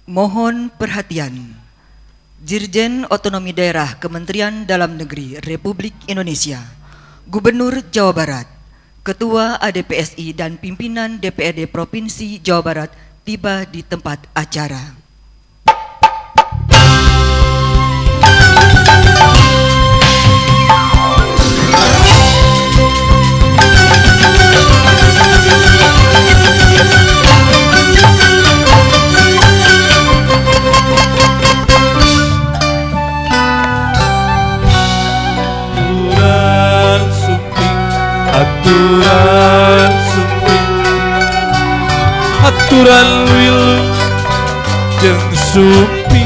Mohon perhatian. Dirjen Otonomi Daerah Kementerian Dalam Negeri Republik Indonesia, Gubernur Jawa Barat, Ketua ADPSI dan pimpinan DPRD Provinsi Jawa Barat tiba di tempat acara. Aturan supi, aturan wilu jeung supi,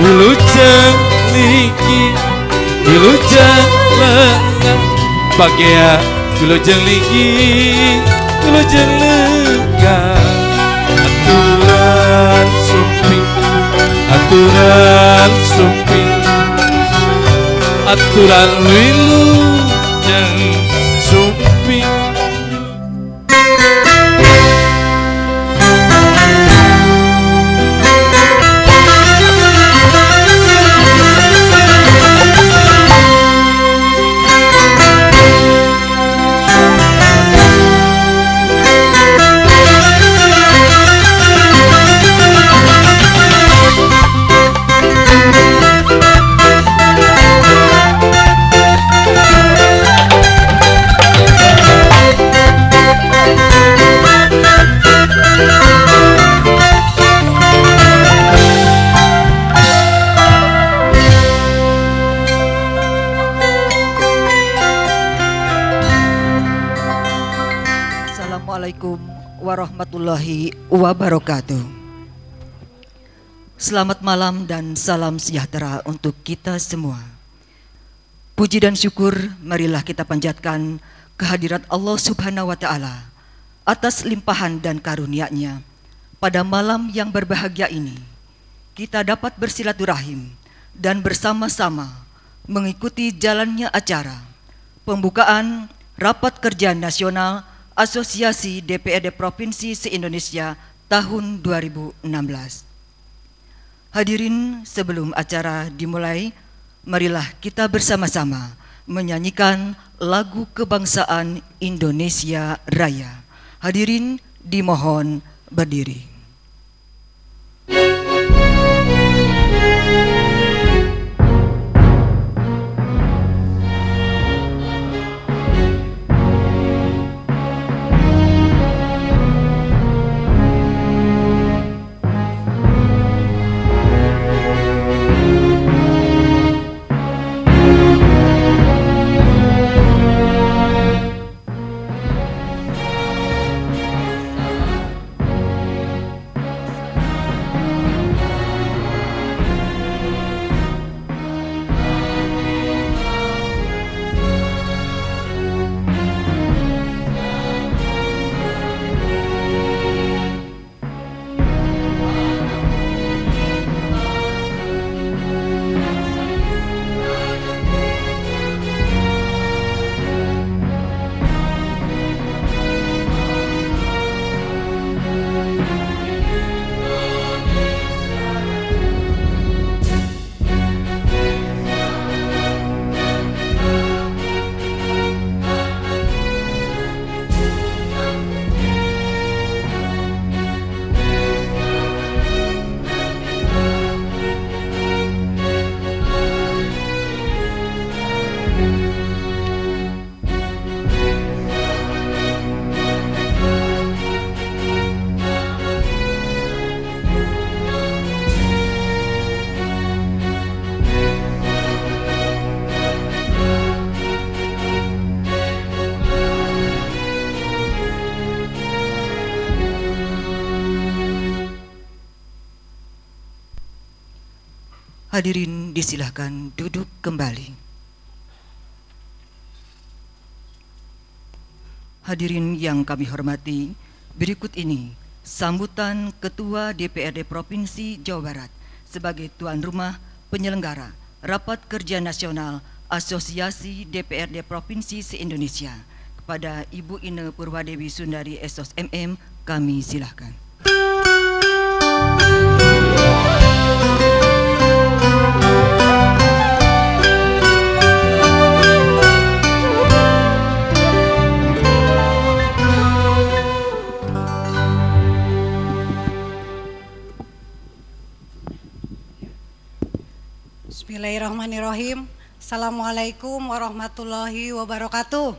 wilujeng liki, wilujeng lengan, bagea wilujeng liki, wilujeng lengan. Aturan supi, aturan supi, aturan wilu jeung supi. Assalamualaikum warahmatullahi wabarakatuh. Selamat malam dan salam sejahtera untuk kita semua. Puji dan syukur marilah kita panjatkan kehadirat Allah Subhanahu wa Ta'ala atas limpahan dan karunia-Nya. Pada malam yang berbahagia ini, kita dapat bersilaturahim dan bersama-sama mengikuti jalannya acara pembukaan Rapat Kerja Nasional Asosiasi DPRD Provinsi se-Indonesia tahun 2016. Hadirin, sebelum acara dimulai, marilah kita bersama-sama menyanyikan lagu kebangsaan Indonesia Raya. Hadirin dimohon berdiri. Hadirin disilahkan duduk kembali. Hadirin yang kami hormati, berikut ini sambutan Ketua DPRD Provinsi Jawa Barat sebagai tuan rumah penyelenggara Rapat Kerja Nasional Asosiasi DPRD Provinsi se-Indonesia kepada Ibu Ine Purwadewi Sundari SOS MM, kami silahkan. Bismillahirrahmanirrahim. Assalamualaikum warahmatullahi wabarakatuh.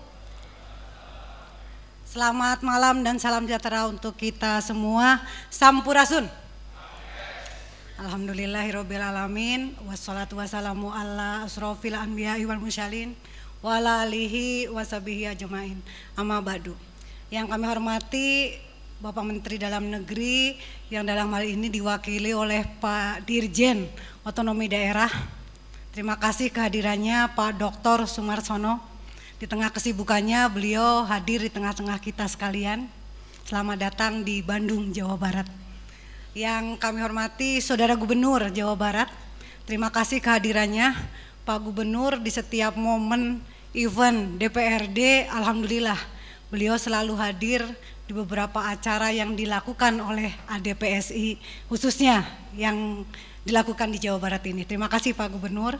Selamat malam dan salam sejahtera untuk kita semua. Sampurasun. Alhamdulillahirabbil alamin, wassalatu wassalamu ala asrofil anbiya'i wal mursalin wa ala alihi washabihi ajmain. Amma ba'du. Yang kami hormati Bapak Menteri Dalam Negeri yang dalam hal ini diwakili oleh Pak Dirjen Otonomi Daerah. Terima kasih kehadirannya Pak Dr. Sumarsono. Di tengah kesibukannya beliau hadir di tengah-tengah kita sekalian. Selamat datang di Bandung, Jawa Barat. Yang kami hormati Saudara Gubernur Jawa Barat. Terima kasih kehadirannya Pak Gubernur di setiap momen event DPRD. Alhamdulillah beliau selalu hadir di beberapa acara yang dilakukan oleh ADPSI, khususnya yang dilakukan di Jawa Barat ini. Terima kasih Pak Gubernur.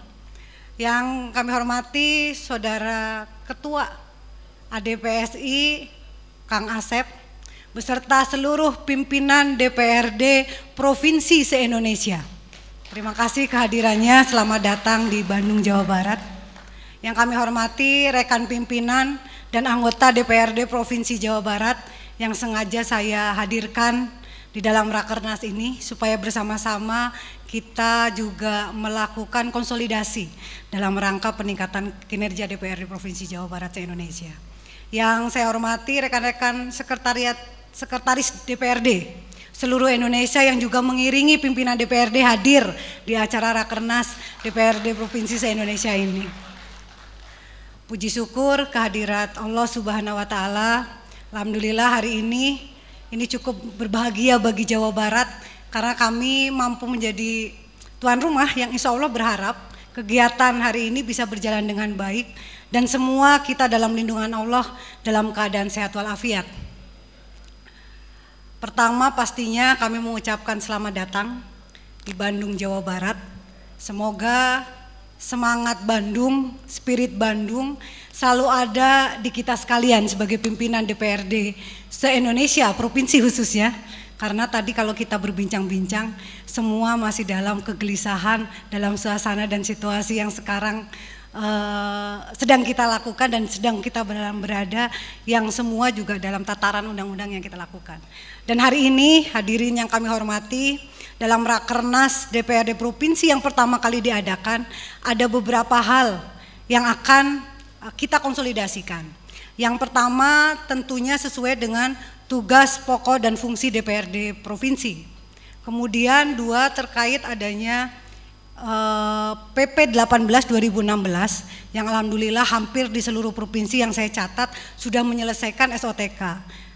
Yang kami hormati Saudara Ketua ADPSI Kang Asep beserta seluruh pimpinan DPRD Provinsi se-Indonesia. Terima kasih kehadirannya, selamat datang di Bandung, Jawa Barat. Yang kami hormati rekan pimpinan dan anggota DPRD Provinsi Jawa Barat yang sengaja saya hadirkan di dalam Rakernas ini supaya bersama-sama kita juga melakukan konsolidasi dalam rangka peningkatan kinerja DPRD Provinsi Jawa Barat se-Indonesia. Yang saya hormati rekan-rekan sekretaris DPRD seluruh Indonesia yang juga mengiringi pimpinan DPRD hadir di acara Rakernas DPRD Provinsi se-Indonesia ini. Puji syukur kehadirat Allah Subhanahu wa taala. Alhamdulillah hari ini cukup berbahagia bagi Jawa Barat karena kami mampu menjadi tuan rumah yang insya Allah berharap kegiatan hari ini bisa berjalan dengan baik dan semua kita dalam lindungan Allah dalam keadaan sehat walafiat. Pertama pastinya kami mengucapkan selamat datang di Bandung, Jawa Barat. Semoga semangat Bandung, spirit Bandung selalu ada di kita sekalian sebagai pimpinan DPRD se-Indonesia, provinsi khususnya. Karena tadi kalau kita berbincang-bincang, semua masih dalam kegelisahan, dalam suasana dan situasi yang sekarang sedang kita lakukan dan sedang kita berada, yang semua juga dalam tataran undang-undang yang kita lakukan. Dan hari ini hadirin yang kami hormati, dalam Rakernas DPRD Provinsi yang pertama kali diadakan, ada beberapa hal yang akan kita konsolidasikan. Yang pertama tentunya sesuai dengan tugas pokok dan fungsi DPRD Provinsi. Kemudian dua terkait adanya PP 18 2016 yang alhamdulillah hampir di seluruh provinsi yang saya catat sudah menyelesaikan SOTK.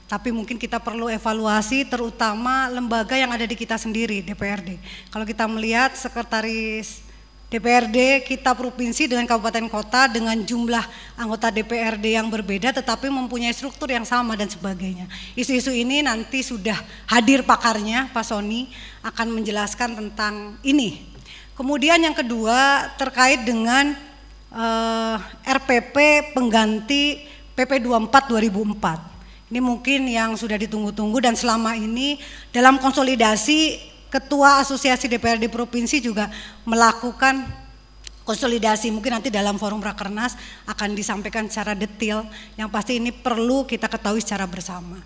Tapi mungkin kita perlu evaluasi terutama lembaga yang ada di kita sendiri, DPRD. Kalau kita melihat sekretaris DPRD kita provinsi dengan kabupaten kota dengan jumlah anggota DPRD yang berbeda tetapi mempunyai struktur yang sama dan sebagainya. Isu-isu ini nanti sudah hadir pakarnya, Pak Sony akan menjelaskan tentang ini. Kemudian yang kedua terkait dengan RPP pengganti PP 24 2004. Ini mungkin yang sudah ditunggu-tunggu dan selama ini dalam konsolidasi Ketua Asosiasi DPRD Provinsi juga melakukan konsolidasi. Mungkin nanti dalam forum Rakernas akan disampaikan secara detail, yang pasti ini perlu kita ketahui secara bersama.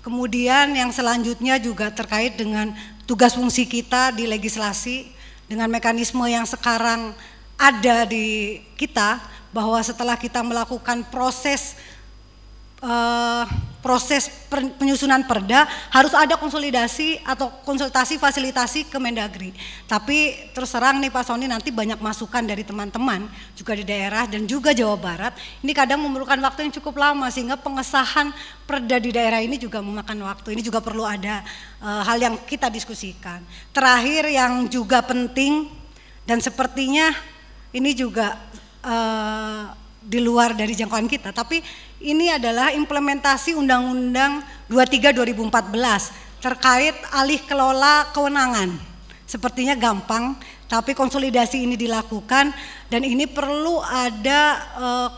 Kemudian yang selanjutnya juga terkait dengan tugas fungsi kita di legislasi dengan mekanisme yang sekarang ada di kita, bahwa setelah kita melakukan proses proses penyusunan perda harus ada konsolidasi atau konsultasi fasilitasi ke Mendagri. Tapi terus terang nih Pak Sony, nanti banyak masukan dari teman-teman juga di daerah dan juga Jawa Barat. Ini kadang memerlukan waktu yang cukup lama sehingga pengesahan perda di daerah ini juga memakan waktu. Ini juga perlu ada hal yang kita diskusikan. Terakhir yang juga penting dan sepertinya ini juga di luar dari jangkauan kita, tapi ini adalah implementasi Undang-Undang 23 2014 terkait alih kelola kewenangan. Sepertinya gampang, tapi konsolidasi ini dilakukan dan ini perlu ada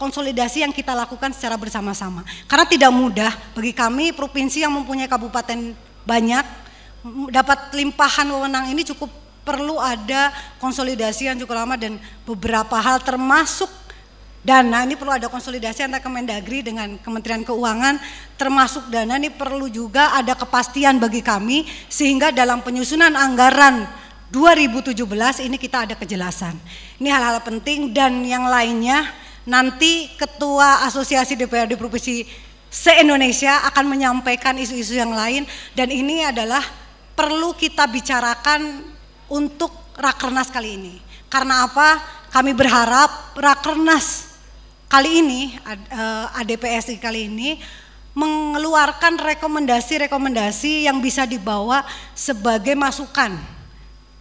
konsolidasi yang kita lakukan secara bersama-sama. Karena tidak mudah bagi kami provinsi yang mempunyai kabupaten banyak, dapat limpahan wewenang ini cukup perlu ada konsolidasi yang cukup lama dan beberapa hal termasuk dana. Ini perlu ada konsolidasi antara Kemendagri dengan Kementerian Keuangan, termasuk dana ini perlu juga ada kepastian bagi kami sehingga dalam penyusunan anggaran 2017 ini kita ada kejelasan. Ini hal-hal penting dan yang lainnya nanti Ketua Asosiasi DPRD Provinsi se-Indonesia akan menyampaikan isu-isu yang lain dan ini adalah perlu kita bicarakan untuk Rakernas kali ini. Karena apa? Kami berharap Rakernas kali ini, ADPSI kali ini mengeluarkan rekomendasi-rekomendasi yang bisa dibawa sebagai masukan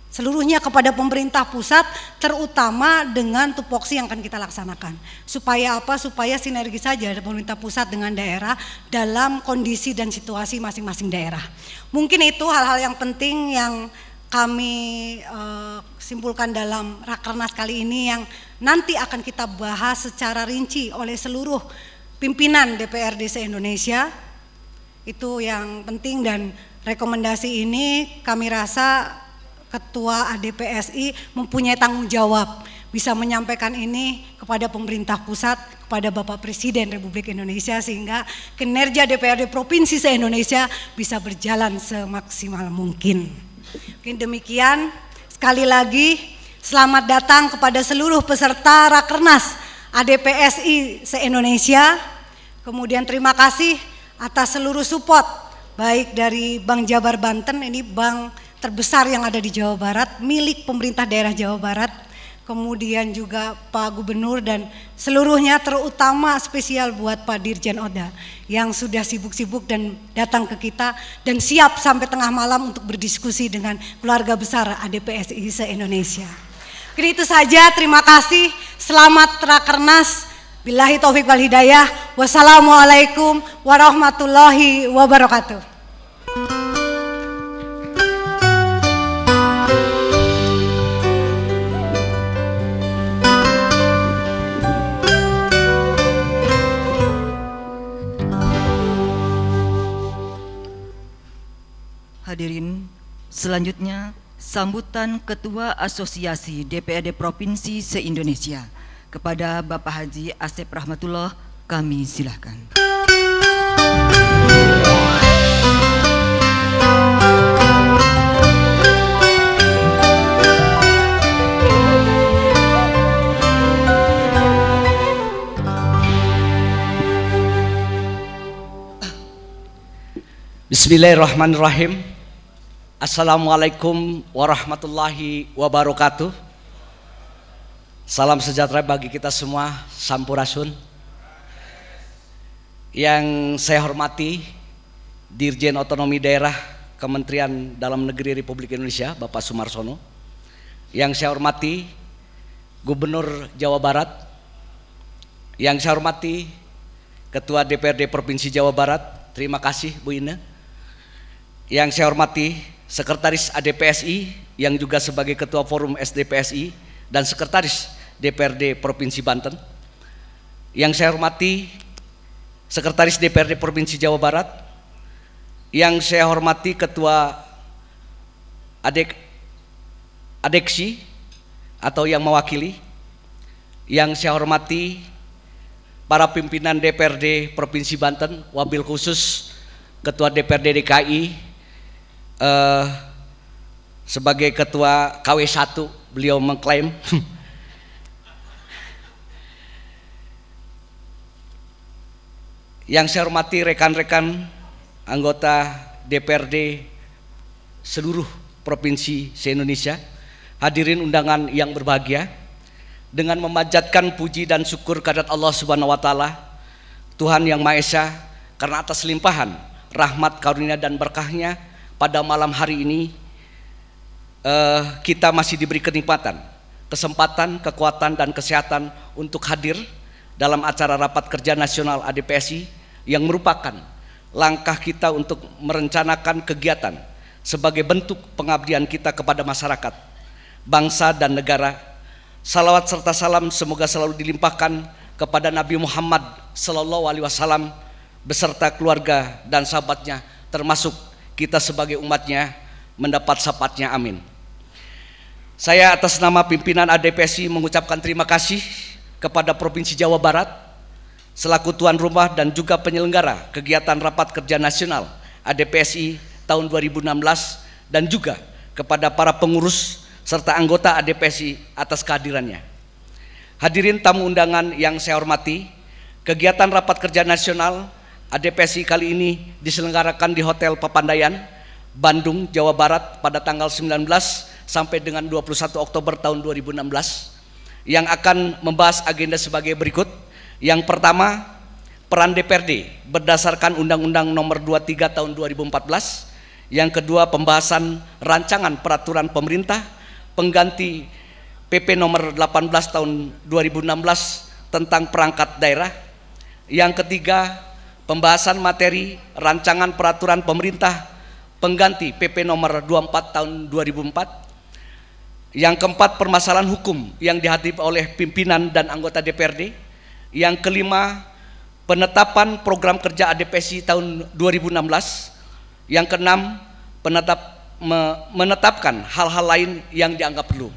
seluruhnya kepada pemerintah pusat, terutama dengan tupoksi yang akan kita laksanakan. Supaya apa? Supaya sinergi saja pemerintah pusat dengan daerah dalam kondisi dan situasi masing-masing daerah. Mungkin itu hal-hal yang penting yang kami simpulkan dalam Rakernas kali ini yang nanti akan kita bahas secara rinci oleh seluruh pimpinan DPRD se-Indonesia. Itu yang penting dan rekomendasi ini kami rasa Ketua ADPSI mempunyai tanggung jawab bisa menyampaikan ini kepada pemerintah pusat, kepada Bapak Presiden Republik Indonesia sehingga kinerja DPRD Provinsi se-Indonesia bisa berjalan semaksimal mungkin. Mungkin demikian, sekali lagi selamat datang kepada seluruh peserta Rakernas ADPSI se-Indonesia. Kemudian terima kasih atas seluruh support baik dari Bank Jabar Banten, ini bank terbesar yang ada di Jawa Barat, milik pemerintah daerah Jawa Barat. Kemudian juga Pak Gubernur dan seluruhnya, terutama spesial buat Pak Dirjen Oda yang sudah sibuk-sibuk dan datang ke kita dan siap sampai tengah malam untuk berdiskusi dengan keluarga besar ADPSI se-Indonesia. Mungkin itu saja, terima kasih, selamat Rakernas, billahi taufik wal hidayah, wassalamualaikum warahmatullahi wabarakatuh. Hadirin, selanjutnya sambutan Ketua Asosiasi DPRD Provinsi se-Indonesia kepada Bapak Haji Asep Rahmatullah, kami silakan. Bismillahirrahmanirrahim. Assalamualaikum warahmatullahi wabarakatuh. Salam sejahtera bagi kita semua, sampurasun. Yang saya hormati Dirjen Otonomi Daerah Kementerian Dalam Negeri Republik Indonesia Bapak Sumarsono. Yang saya hormati Gubernur Jawa Barat. Yang saya hormati Ketua DPRD Provinsi Jawa Barat, terima kasih Bu Ina. Yang saya hormati Sekretaris ADPSI yang juga sebagai Ketua Forum SDPSI dan Sekretaris DPRD Provinsi Banten. Yang saya hormati Sekretaris DPRD Provinsi Jawa Barat. Yang saya hormati Ketua Adeksi atau yang mewakili. Yang saya hormati para pimpinan DPRD Provinsi Banten, wabil khusus Ketua DPRD DKI sebagai Ketua KW1, beliau mengklaim. Yang saya hormati rekan-rekan anggota DPRD seluruh provinsi se-Indonesia, hadirin undangan yang berbahagia, dengan memanjatkan puji dan syukur kehadirat Allah Subhanahu wa taala, Tuhan yang Maha Esa, karena atas limpahan rahmat, karunia dan berkahnya pada malam hari ini kita masih diberi kenikmatan, kesempatan, kekuatan dan kesehatan untuk hadir dalam acara rapat kerja nasional ADPSI yang merupakan langkah kita untuk merencanakan kegiatan sebagai bentuk pengabdian kita kepada masyarakat, bangsa dan negara. Salawat serta salam semoga selalu dilimpahkan kepada Nabi Muhammad Sallallahu Alaihi Wasallam beserta keluarga dan sahabatnya, termasuk kita sebagai umatnya mendapat syafaatnya, amin. Saya atas nama pimpinan ADPSI mengucapkan terima kasih kepada Provinsi Jawa Barat selaku tuan rumah dan juga penyelenggara kegiatan rapat kerja nasional ADPSI tahun 2016, dan juga kepada para pengurus serta anggota ADPSI atas kehadirannya. Hadirin tamu undangan yang saya hormati, kegiatan rapat kerja nasional ADPSI kali ini diselenggarakan di Hotel Papandayan, Bandung, Jawa Barat pada tanggal 19 sampai dengan 21 Oktober tahun 2016 yang akan membahas agenda sebagai berikut. Yang pertama, peran DPRD berdasarkan Undang-Undang Nomor 23 tahun 2014. Yang kedua, pembahasan rancangan peraturan pemerintah pengganti PP nomor 18 tahun 2016 tentang perangkat daerah. Yang ketiga, pembahasan materi rancangan peraturan pemerintah pengganti PP nomor 24 tahun 2004. Yang keempat, permasalahan hukum yang dihadapi oleh pimpinan dan anggota DPRD. Yang kelima, penetapan program kerja ADPSI tahun 2016. Yang keenam, menetapkan hal-hal lain yang dianggap perlu.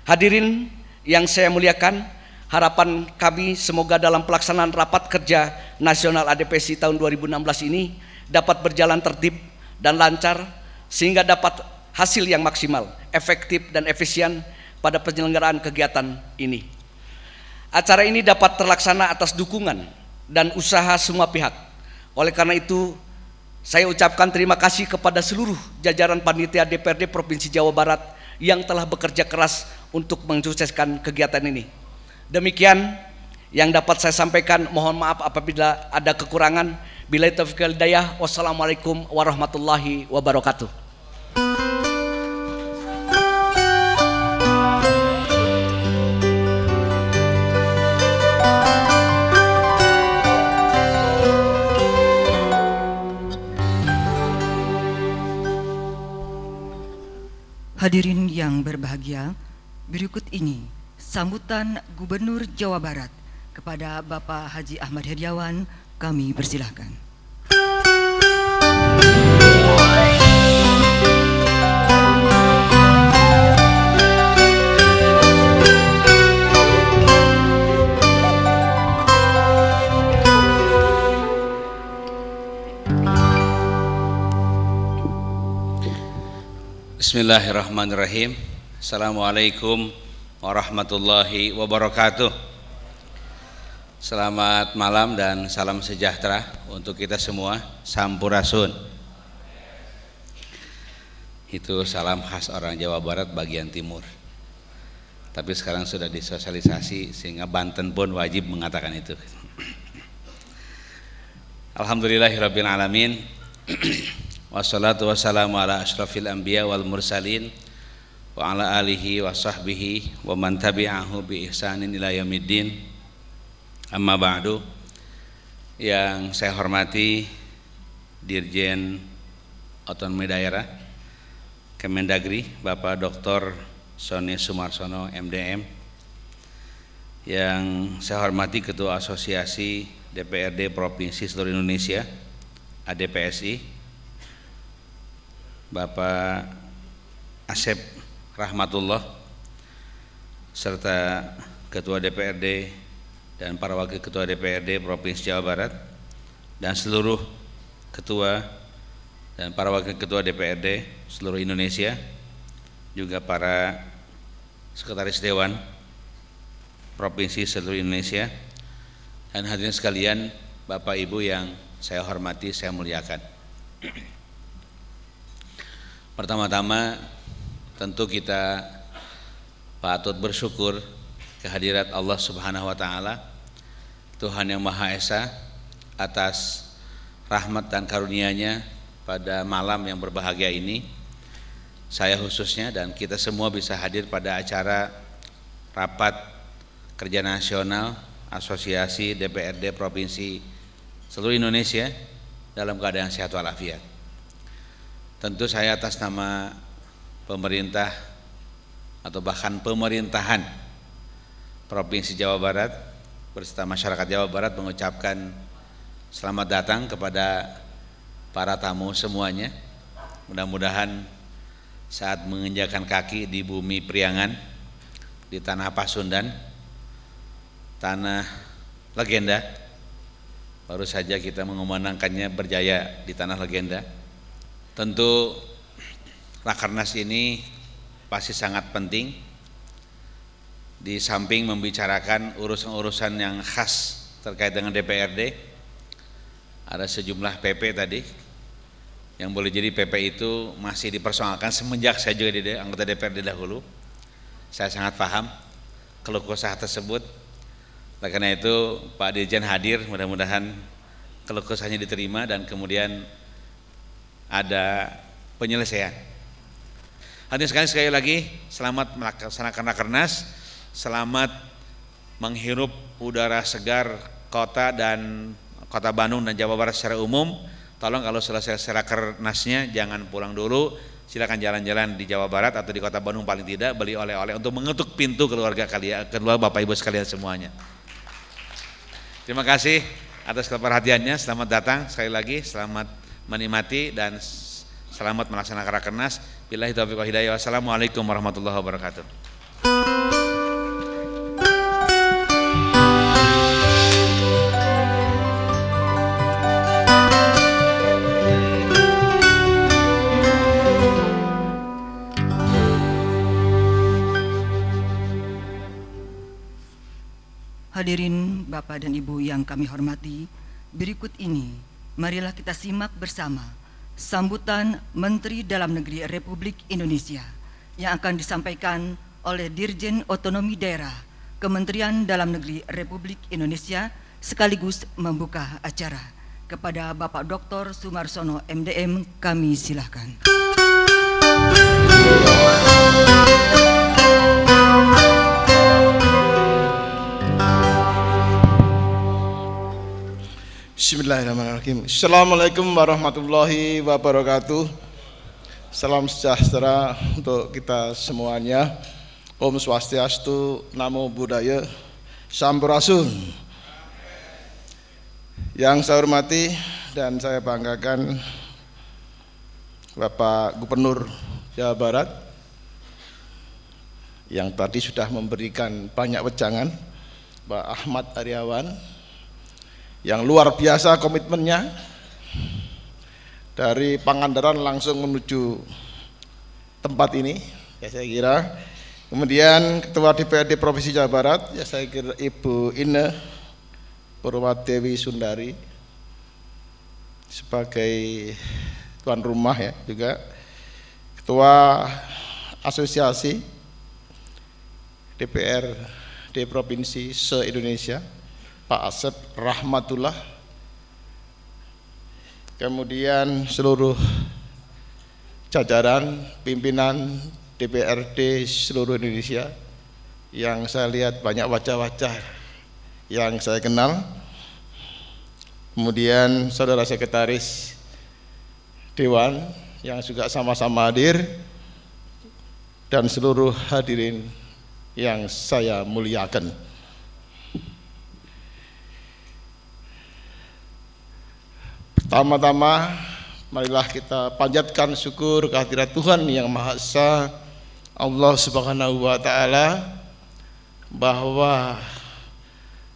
Hadirin yang saya muliakan, harapan kami semoga dalam pelaksanaan rapat kerja nasional ADPSI tahun 2016 ini dapat berjalan tertib dan lancar sehingga dapat hasil yang maksimal, efektif dan efisien pada penyelenggaraan kegiatan ini. Acara ini dapat terlaksana atas dukungan dan usaha semua pihak. Oleh karena itu, saya ucapkan terima kasih kepada seluruh jajaran panitia DPRD Provinsi Jawa Barat yang telah bekerja keras untuk mensukseskan kegiatan ini. Demikian yang dapat saya sampaikan. Mohon maaf apabila ada kekurangan. Billahi taufiq wal hidayah. Wassalamualaikum warahmatullahi wabarakatuh. Hadirin yang berbahagia, berikut ini sambutan Gubernur Jawa Barat kepada Bapak Haji Ahmad Heriawan. Kami persilahkan. Bismillahirrahmanirrahim. Assalamualaikum warahmatullahi wabarakatuh. Selamat malam dan salam sejahtera untuk kita semua. Sampurasun. Itu salam khas orang Jawa Barat bagian timur. Tapi sekarang sudah disosialisasi sehingga Banten pun wajib mengatakan itu. Alhamdulillahirabbil alamin. Wassalatu wassalamu ala asyrafil anbiya wal mursalin wa ala alihi wa sahbihi wa man tabi'ahu bi ihsanin ila yaumiddin. Amma ba'du. Yang saya hormati Dirjen Otonomi Daerah Kemendagri Bapak Dr. Sony Sumarsono MDM. Yang saya hormati Ketua Asosiasi DPRD Provinsi seluruh Indonesia ADPSI Bapak Asep Rahmatullah, serta Ketua DPRD dan para Wakil Ketua DPRD Provinsi Jawa Barat, dan seluruh Ketua dan para Wakil Ketua DPRD seluruh Indonesia, juga para Sekretaris Dewan Provinsi seluruh Indonesia, dan hadirin sekalian Bapak Ibu yang saya hormati, saya muliakan. Pertama-tama tentu kita patut bersyukur kehadirat Allah Subhanahu wa taala, Tuhan yang Maha Esa, atas rahmat dan karunia-Nya pada malam yang berbahagia ini. Saya khususnya dan kita semua bisa hadir pada acara rapat kerja nasional Asosiasi DPRD Provinsi seluruh Indonesia dalam keadaan sehat walafiat. Tentu saya atas nama pemerintah atau bahkan pemerintahan Provinsi Jawa Barat beserta masyarakat Jawa Barat mengucapkan selamat datang kepada para tamu semuanya. Mudah-mudahan saat menginjakan kaki di bumi Priangan, di tanah Pasundan, tanah legenda, baru saja kita mengumandangkannya berjaya di tanah legenda. Tentu Rakernas ini pasti sangat penting, di samping membicarakan urusan-urusan yang khas terkait dengan DPRD, ada sejumlah PP tadi yang boleh jadi PP itu masih dipersoalkan semenjak saya juga di anggota DPRD dahulu. Saya sangat paham keluh kesah tersebut. Oleh karena itu Pak Dirjen hadir, mudah-mudahan keluh kesahnya diterima dan kemudian ada penyelesaian. Hadirin sekali lagi selamat melaksanakan Rakernas, selamat menghirup udara segar kota dan Kota Bandung dan Jawa Barat secara umum. Tolong kalau selesai Rakernasnya jangan pulang dulu, silakan jalan-jalan di Jawa Barat atau di Kota Bandung, paling tidak beli oleh-oleh untuk mengetuk pintu keluarga kalian, kedua Bapak Ibu sekalian semuanya. Terima kasih atas keperhatiannya, selamat datang sekali lagi, selamat menikmati dan selamat melaksanakan Rakernas. Billahi taufiq wal hidayah. Wassalamualaikum warahmatullahi wabarakatuh. Hadirin Bapak dan Ibu yang kami hormati, berikut ini marilah kita simak bersama sambutan Menteri Dalam Negeri Republik Indonesia yang akan disampaikan oleh Dirjen Otonomi Daerah Kementerian Dalam Negeri Republik Indonesia sekaligus membuka acara. Kepada Bapak Dr. Sumarsono MDM kami silahkan. Bismillahirrahmanirrahim. Assalamualaikum warahmatullahi wabarakatuh. Salam sejahtera untuk kita semuanya. Om Swastiastu, Namo Buddhaya, Sampurasun. Yang saya hormati dan saya banggakan Bapak Gubernur Jawa Barat yang tadi sudah memberikan banyak wejangan, Pak Ahmad Heriawan, yang luar biasa komitmennya dari Pangandaran langsung menuju tempat ini, ya saya kira. Kemudian Ketua DPRD Provinsi Jawa Barat, ya saya kira Ibu Ine Purwadewi Sundari sebagai tuan rumah, ya juga Ketua Asosiasi DPRD Provinsi se-Indonesia Pak Asep Rahmatullah, kemudian seluruh jajaran pimpinan DPRD seluruh Indonesia yang saya lihat banyak wajah-wajah yang saya kenal, kemudian saudara sekretaris Dewan yang juga sama-sama hadir, dan seluruh hadirin yang saya muliakan. Pertama-tama marilah kita panjatkan syukur kehadirat Tuhan yang Maha Esa, Allah Subhanahu wa taala, bahwa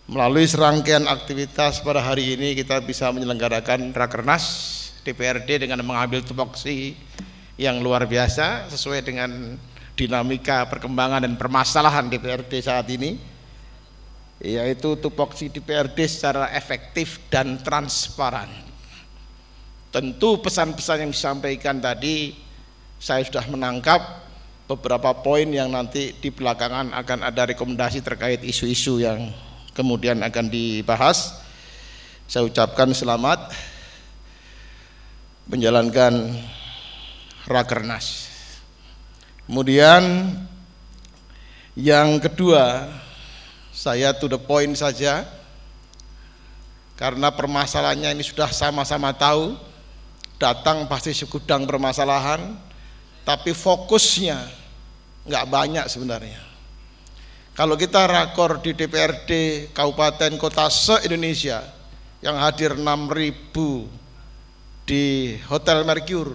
melalui serangkaian aktivitas pada hari ini kita bisa menyelenggarakan Rakernas DPRD dengan mengambil tupoksi yang luar biasa sesuai dengan dinamika perkembangan dan permasalahan DPRD saat ini. yaitu tupoksi DPRD secara efektif dan transparan. Tentu pesan-pesan yang disampaikan tadi saya sudah menangkap beberapa poin yang nanti di belakangan akan ada rekomendasi terkait isu-isu yang kemudian akan dibahas. Saya ucapkan selamat menjalankan Rakernas. Kemudian yang kedua, saya to the point saja, karena permasalahannya ini sudah sama-sama tahu, datang pasti segudang permasalahan, tapi fokusnya nggak banyak sebenarnya. Kalau kita rakor di DPRD kabupaten kota se-Indonesia yang hadir 6.000 di Hotel Mercure,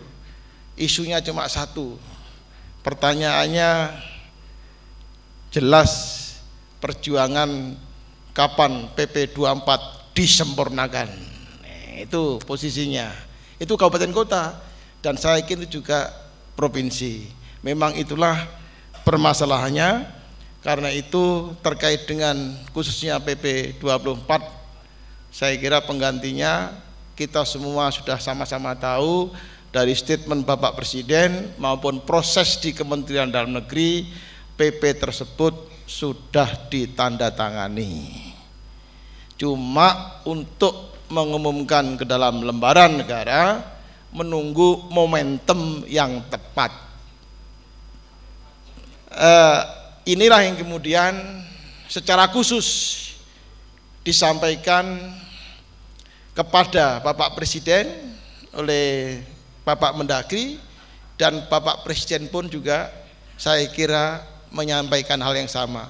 isunya cuma satu. Pertanyaannya jelas, perjuangan kapan PP 24 disempurnakan. Itu posisinya. Itu kabupaten kota, dan saya yakin itu juga provinsi. Memang itulah permasalahannya. Karena itu terkait dengan khususnya PP 24, saya kira penggantinya kita semua sudah sama-sama tahu dari statement Bapak Presiden maupun proses di Kementerian Dalam Negeri, PP tersebut sudah ditandatangani. Cuma untuk mengumumkan ke dalam lembaran negara menunggu momentum yang tepat. Inilah yang kemudian secara khusus disampaikan kepada Bapak Presiden oleh Bapak Mendagri, dan Bapak Presiden pun juga saya kira menyampaikan hal yang sama.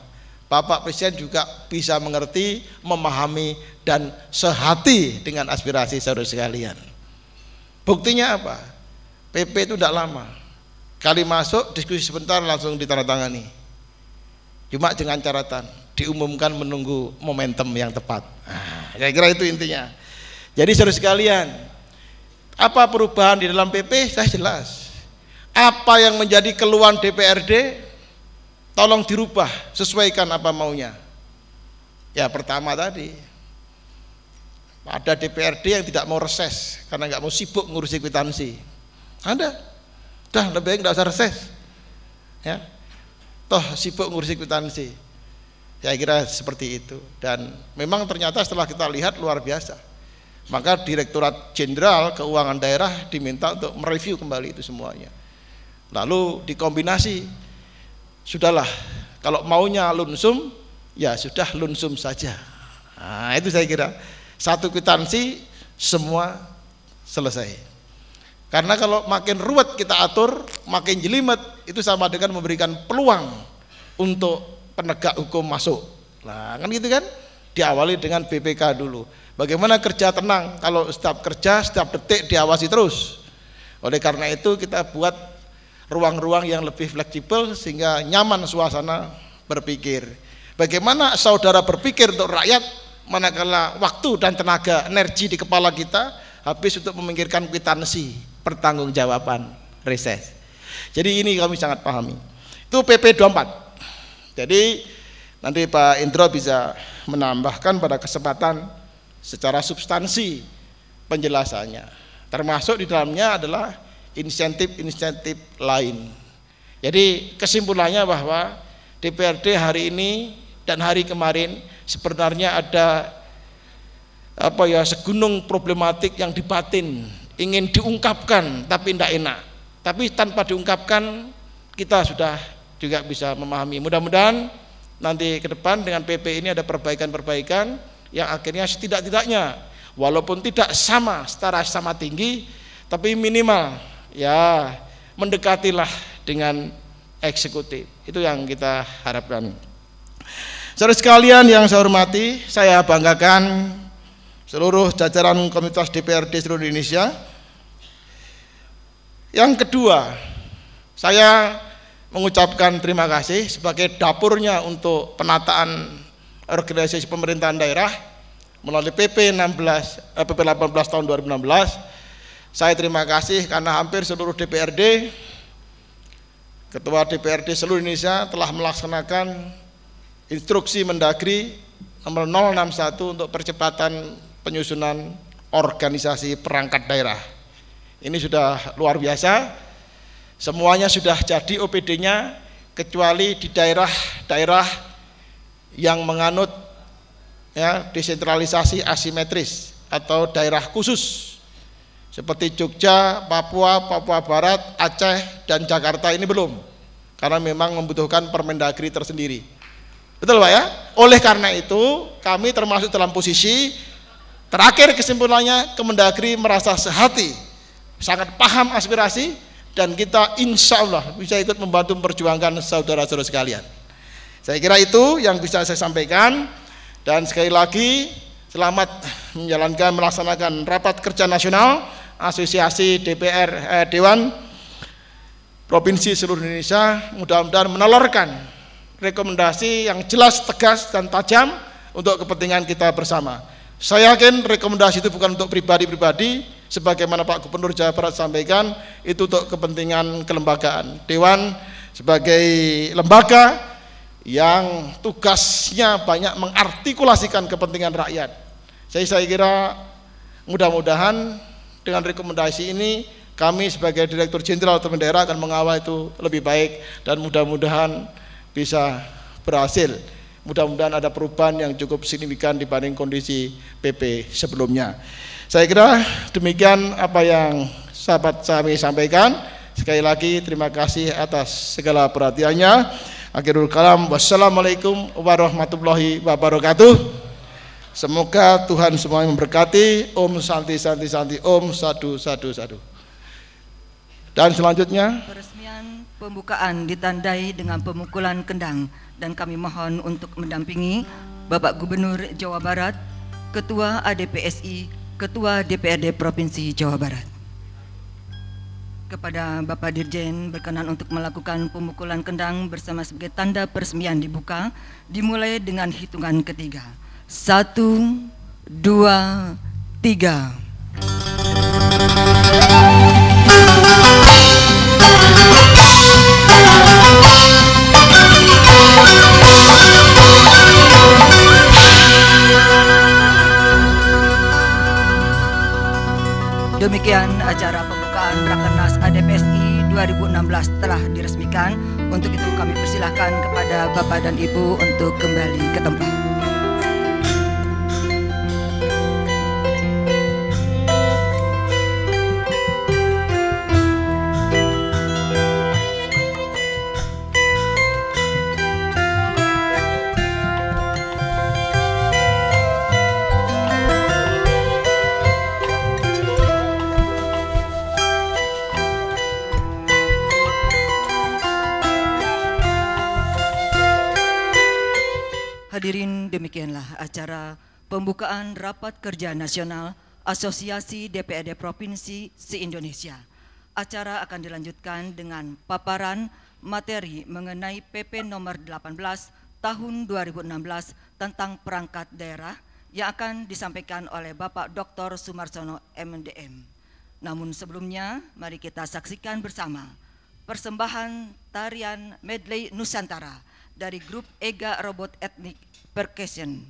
Bapak Presiden juga bisa mengerti, memahami, dan sehati dengan aspirasi saudara sekalian. Buktinya apa? PP itu tidak lama, kali masuk diskusi sebentar langsung ditandatangani. Cuma dengan catatan diumumkan menunggu momentum yang tepat. Saya kira itu intinya. Jadi saudara sekalian, apa perubahan di dalam PP? Saya jelas. Apa yang menjadi keluhan DPRD, tolong dirubah, sesuaikan apa maunya. Ya pertama tadi, ada DPRD yang tidak mau reses karena nggak mau sibuk ngurusi kwitansi. Ada, dah lebih baik nggak usah reses. Ya, toh sibuk ngurusi kwitansi. Saya kira seperti itu. Dan memang ternyata setelah kita lihat luar biasa. Maka Direktorat Jenderal Keuangan Daerah diminta untuk mereview kembali itu semuanya. Lalu dikombinasi, sudahlah kalau maunya lunsum, ya sudah lunsum saja. Nah, itu saya kira satu kwitansi semua selesai. Karena kalau makin ruwet kita atur, makin jelimet, itu sama dengan memberikan peluang untuk penegak hukum masuk. Nah kan gitu kan, diawali dengan BPK dulu. Bagaimana kerja tenang, kalau setiap kerja, setiap detik diawasi terus. Oleh karena itu kita buat ruang-ruang yang lebih fleksibel sehingga nyaman suasana berpikir. Bagaimana saudara berpikir untuk rakyat, manakala waktu dan tenaga energi di kepala kita habis untuk memikirkan kwitansi, pertanggungjawaban, reses. Jadi ini kami sangat pahami. Itu PP 24. Jadi nanti Pak Indro bisa menambahkan pada kesempatan secara substansi penjelasannya, termasuk di dalamnya adalah insentif-insentif lain. Jadi kesimpulannya bahwa DPRD hari ini dan hari kemarin sebenarnya ada segunung problematik yang di batin ingin diungkapkan tapi tidak enak, tapi tanpa diungkapkan kita sudah juga bisa memahami. Mudah-mudahan nanti ke depan dengan PP ini ada perbaikan-perbaikan yang akhirnya setidak-tidaknya walaupun tidak sama secara sama tinggi, tapi minimal ya mendekatilah dengan eksekutif. Itu yang kita harapkan. Saudara sekalian yang saya hormati, saya banggakan seluruh jajaran komunitas DPRD seluruh Indonesia. Yang kedua, saya mengucapkan terima kasih sebagai dapurnya untuk penataan organisasi pemerintahan daerah melalui PP 18 tahun 2016. Saya terima kasih karena hampir seluruh DPRD, ketua DPRD seluruh Indonesia telah melaksanakan instruksi Mendagri nomor 061 untuk percepatan penyusunan organisasi perangkat daerah. Ini sudah luar biasa, semuanya sudah jadi OPD-nya kecuali di daerah-daerah yang menganut ya desentralisasi asimetris atau daerah khusus seperti Jogja, Papua, Papua Barat, Aceh, dan Jakarta ini belum, karena memang membutuhkan Permendagri tersendiri. Betul Pak ya? Oleh karena itu kami termasuk dalam posisi terakhir, kesimpulannya Kemendagri merasa sehati, sangat paham aspirasi, dan kita insya Allah bisa ikut membantu memperjuangkan saudara-saudara sekalian. Saya kira itu yang bisa saya sampaikan, dan sekali lagi selamat melaksanakan rapat kerja nasional Asosiasi Dewan Provinsi seluruh Indonesia. Mudah-mudahan menelurkan rekomendasi yang jelas, tegas, dan tajam untuk kepentingan kita bersama. Saya yakin rekomendasi itu bukan untuk pribadi-pribadi, sebagaimana Pak Gubernur Jawa Barat sampaikan, itu untuk kepentingan kelembagaan. Dewan sebagai lembaga yang tugasnya banyak mengartikulasikan kepentingan rakyat. Saya kira mudah-mudahan dengan rekomendasi ini kami sebagai Direktur Jenderal Otonomi Daerah akan mengawal itu lebih baik, dan mudah-mudahan bisa berhasil. Mudah-mudahan ada perubahan yang cukup signifikan dibanding kondisi PP sebelumnya. Saya kira demikian apa yang sahabat kami sampaikan. Sekali lagi terima kasih atas segala perhatiannya. Akhirul kalam, wassalamualaikum warahmatullahi wabarakatuh. Semoga Tuhan semuanya memberkati. Om Santi Santi Santi, Om Sadu Sadu Sadu. Dan selanjutnya peresmian pembukaan ditandai dengan pemukulan kendang, dan kami mohon untuk mendampingi Bapak Gubernur Jawa Barat, Ketua ADPSI, Ketua DPRD Provinsi Jawa Barat. Kepada Bapak Dirjen berkenan untuk melakukan pemukulan kendang bersama sebagai tanda peresmian dibuka, dimulai dengan hitungan ketiga. 1, 2, 3. Demikian acara pembukaan Rakernas ADPSI 2016 telah diresmikan. Untuk itu kami persilahkan kepada Bapak dan Ibu untuk kembali ke tempat. Hadirin, demikianlah acara pembukaan Rapat Kerja Nasional Asosiasi DPRD Provinsi se-Indonesia. Acara akan dilanjutkan dengan paparan materi mengenai PP nomor 18 tahun 2016 tentang perangkat daerah yang akan disampaikan oleh Bapak Dr. Sumarsono MDM. Namun sebelumnya, mari kita saksikan bersama persembahan tarian medley Nusantara dari grup Ega Robot Etnik Percussion.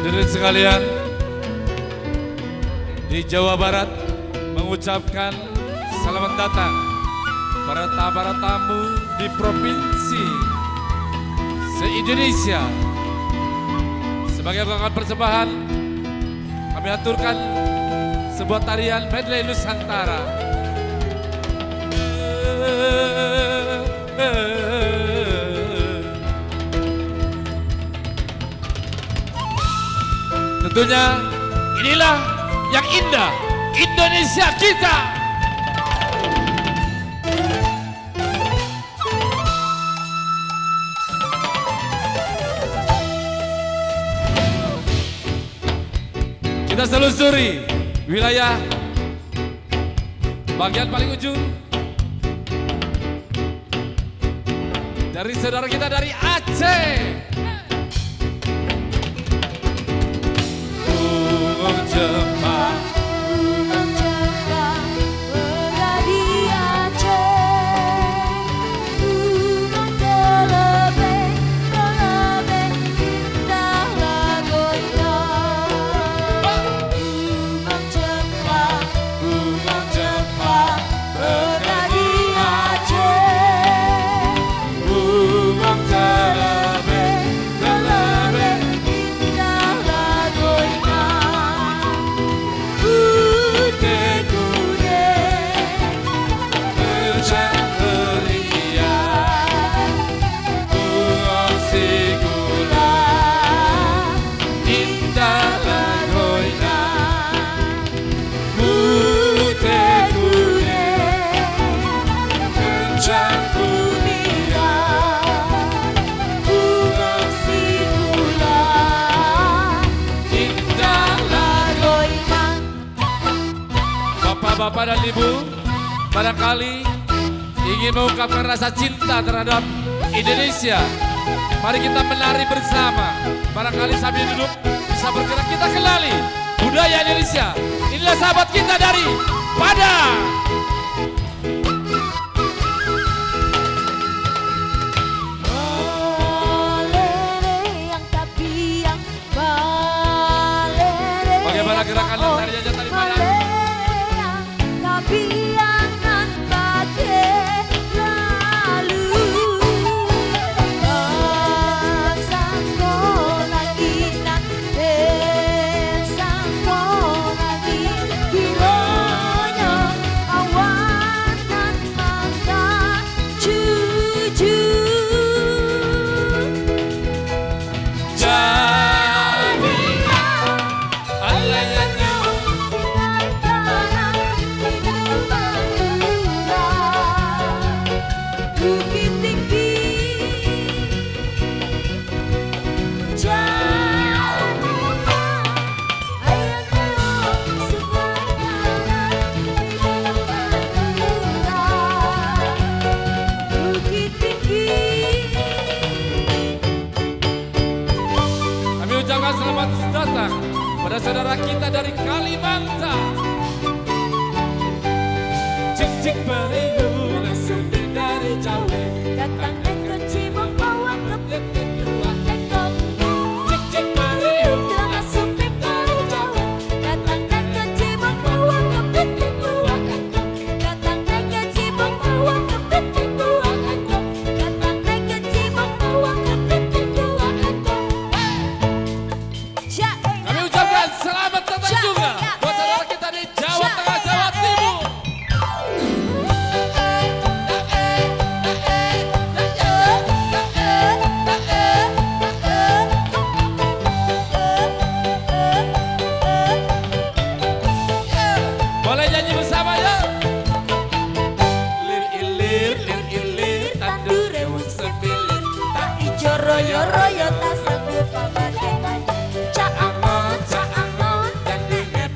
Hadirin sekalian, di Jawa Barat mengucapkan selamat datang para tamu di provinsi se-Indonesia. Sebagai rangkaian persembahan, kami aturkan sebuah tarian medley Nusantara. Tentunya inilah yang indah, Indonesia kita. Kita selusuri wilayah bagian paling ujung dari saudara kita dari Aceh. Gunung Jepang, Bapak-bapak dan Ibu, barangkali ingin mengungkapkan rasa cinta terhadap Indonesia. Mari kita menari bersama. Barangkali sambil duduk bisa bergerak, kita kenali budaya Indonesia. Inilah sahabat kita dari Padang. Bagaimana gerakan dan tariannya tadi malam? Selamat datang pada saudara kita dari Kalimantan. Cik-cik beriu langsung dari jauh, datang ke Cibong bawa ke tua tekok. Cik-cik beriu langsung dari jauh, datang ke Cibong bawa ke tua tekok. Datang ke Cibong bawa ke tua tekok. Datang ke Cibong bawa ke tua tekok. Kami ucapkan selamat datang juga buat saudara kita di Jawa Tengah, Jawa Timur. Boleh nyanyi bersama ya? Lir ilir, tandur rewung sepilir, tak ijo royo-royo tak sanggup pabadekan. Caangon, dan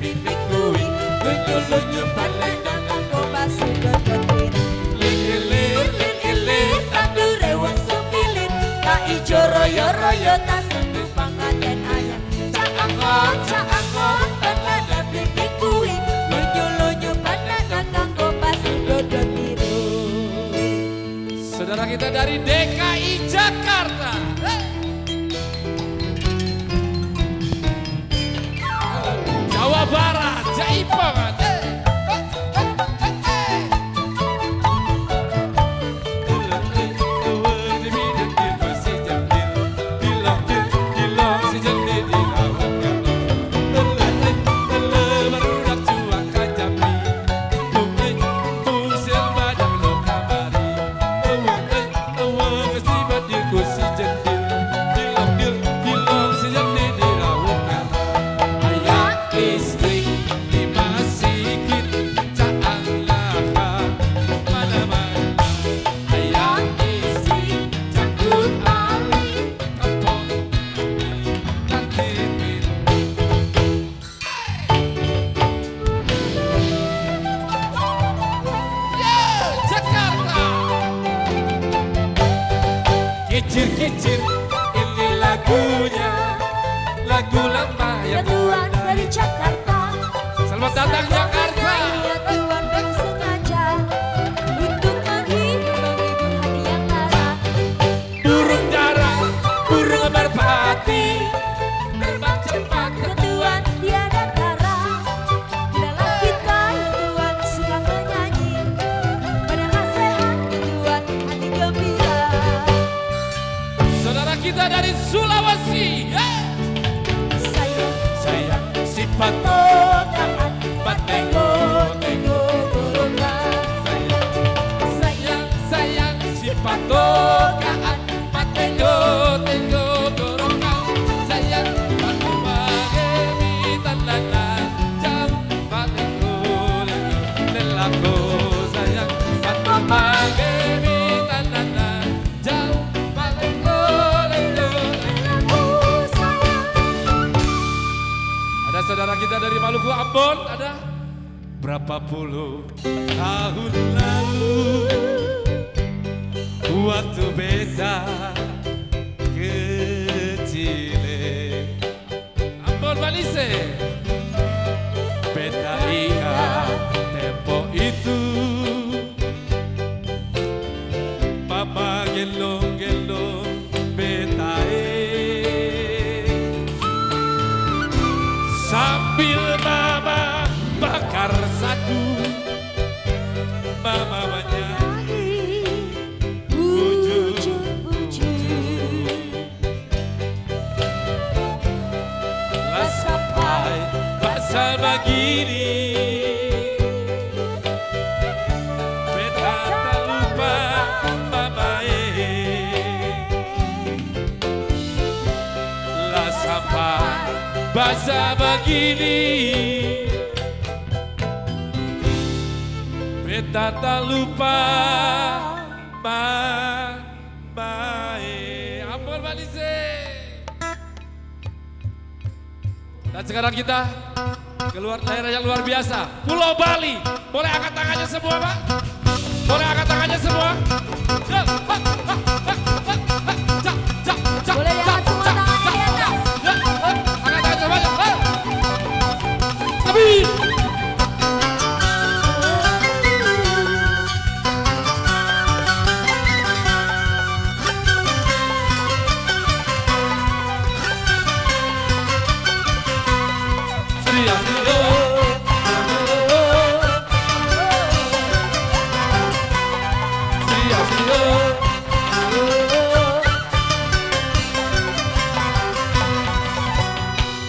bibik kuing, lunyu-lunyu pandai dan anggo basi berketir. Lir ilir, tandur rewung sepilir, tak ijo royo-royo tak sanggup pabaden ayam. Caangon, pandai dan bibik kuing, lunyu-lunyu pandai dan anggo basi berketir. Saudara kita dari DKI Jakarta. Jawa Barat, Jaipongan. Kicir-kicir, ini lagunya, lagu lama yang Tuan dari Jakarta. Selamat datang Jakarta. Ya Tuan yang sengaja untuk menghibur hati yang lara. Burung dara, burung merpati, terbang cepat Ya Tuan tiada tara. Dalam kita ya Tuan suka menyanyi, padahal sehat ya Tuan hati gembira. saudara kita dari Sulawesi. Sayang sifat Taat Patengo, tengo golongan. sayang sifat togaan Patengo, dorongan. Sayang patu magemi tanlanan jam Patengo lelako. Sayang patu magemi tanlanan jam Patengo lelako. Ada saudara kita dari Maluku, Ambon, ada berapa puluh tahun lalu, waktu beta kecil Ambon Balise, beta ingat tempo itu, mama gelong-gelong beta sambil mama bakar sagu, mama menyanyi bujuk-bujuk. Lah sampai masa begini, beta tak lupa mama lah sampai masa begini, beta tak lupa Ambon Balise. Dan sekarang kita keluar daerah yang luar biasa, Pulau Bali. Boleh angkat tangannya semua, Pak? Boleh angkat tangannya semua? Boleh diangkat semua tangannya di atas. Angkat tangan semuanya. Tapi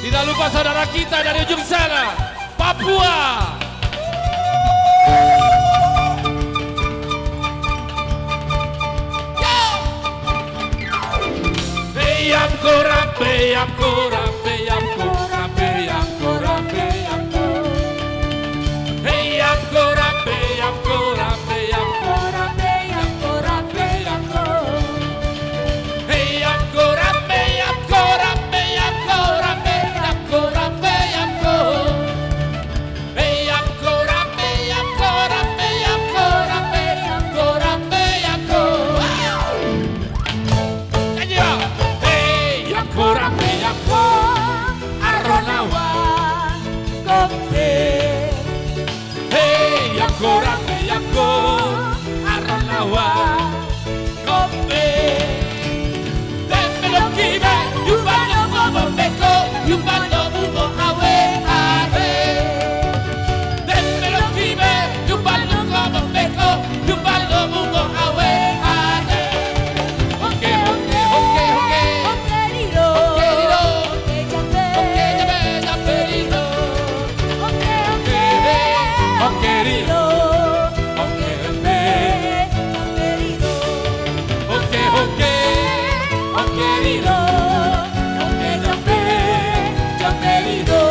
tidak lupa saudara kita dari ujung sana, Papua. Beyam koram, beyam koram, beyam koram, beyam koram, beyam koram. Beyam koram, beyam koram, beyam koram, beyam koram, beyam koram. Beyam koram, beyam koram, beyam koram, beyam koram, beyam koram. Beyam koram, beyam koram, beyam koram, beyam koram, beyam koram. Nyanyi ya. Beyam koram, beyam koram, aronawa kopi. Beyam koram, beyam koram, aronawa kopi. Tembelo kibe, yubano bobo beko, yubano bubo awe are. Tembelo kibe, yubano bobo beko, yubano bubo awe are. Oke, oke, oke, oke. Oke diro, Oke, diro. oke jambe, Oke, jabe, jabe diro. oke oke, Oke, diro. Oke, rembe. jambe diro, Oke, oke. Oke, diro. Oke, jambe. Jambe diro.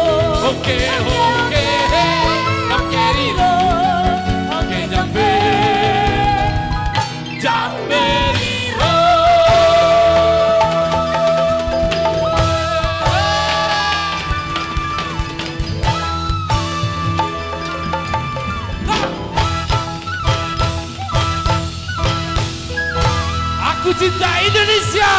Oke, oke. Oke, diro. Oke, jambe. Jambe diro. Aku cinta Indonesia.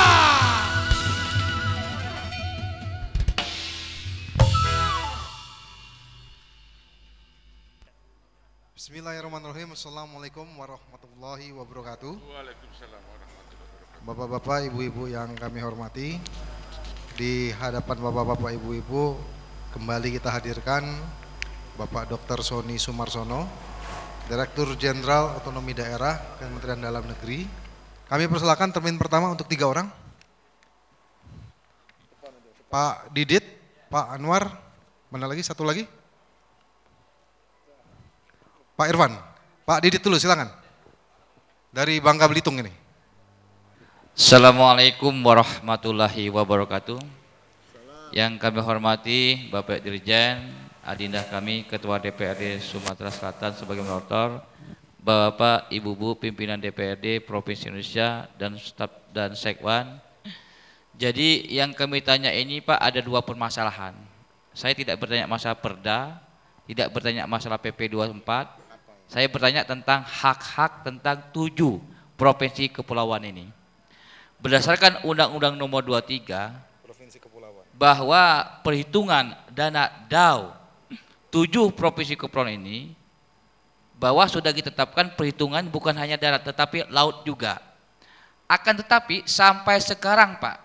Bismillahirrahmanirrahim. Assalamualaikum warahmatullahi wabarakatuh. Bapak-bapak, ibu-ibu yang kami hormati, di hadapan bapak-bapak, ibu-ibu kembali kita hadirkan Bapak Dr. Sony Sumarsono, Direktur Jenderal Otonomi Daerah Kementerian Dalam Negeri. Kami persilakan termin pertama untuk 3 orang. Pak Didit, Pak Anwar, mana lagi? Satu lagi? Pak Irfan. Pak Didit dulu silakan. Dari Bangka Belitung ini. Assalamualaikum warahmatullahi wabarakatuh. Yang kami hormati Bapak Dirjen, adinda kami Ketua DPRD Sumatera Selatan sebagai moderator, Bapak Ibu-ibu pimpinan DPRD Provinsi Indonesia dan staf dan sekwan. Jadi yang kami tanya ini Pak, ada 2 permasalahan. Saya tidak bertanya masalah perda, tidak bertanya masalah PP 24. Saya bertanya tentang hak-hak tentang 7 provinsi kepulauan ini. Berdasarkan Undang-Undang Nomor 23 bahwa perhitungan dana DAU 7 provinsi kepulauan ini bahwa sudah ditetapkan perhitungan bukan hanya darat tetapi laut juga. Akan tetapi sampai sekarang Pak,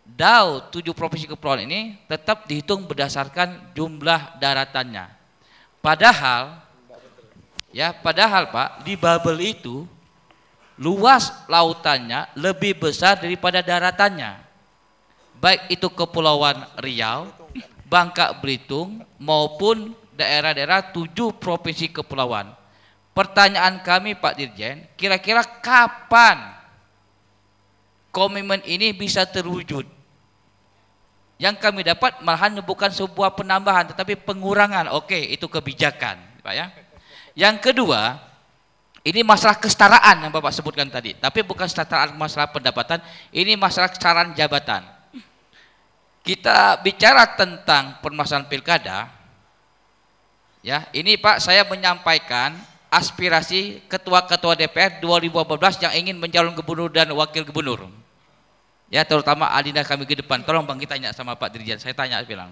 DAU 7 provinsi kepulauan ini tetap dihitung berdasarkan jumlah daratannya. Padahal Pak, di Babel itu luas lautannya lebih besar daripada daratannya. Baik itu Kepulauan Riau, Bangka Belitung maupun daerah-daerah 7 provinsi kepulauan. Pertanyaan kami Pak Dirjen, kira-kira kapan komitmen ini bisa terwujud? Yang kami dapat malahan bukan sebuah penambahan tetapi pengurangan. Oke, itu kebijakan, Pak ya. Yang kedua, ini masalah kesetaraan yang Bapak sebutkan tadi, tapi bukan kesetaraan masalah pendapatan, ini masalah kesetaraan jabatan. Kita bicara tentang permasalahan pilkada, ya, ini Pak saya menyampaikan aspirasi ketua-ketua DPR 2018 yang ingin mencalon gubernur dan wakil gubernur. Ya, terutama adinda kami ke depan. Tolong Bang kita tanya sama Pak Dirjen, saya tanya bilang.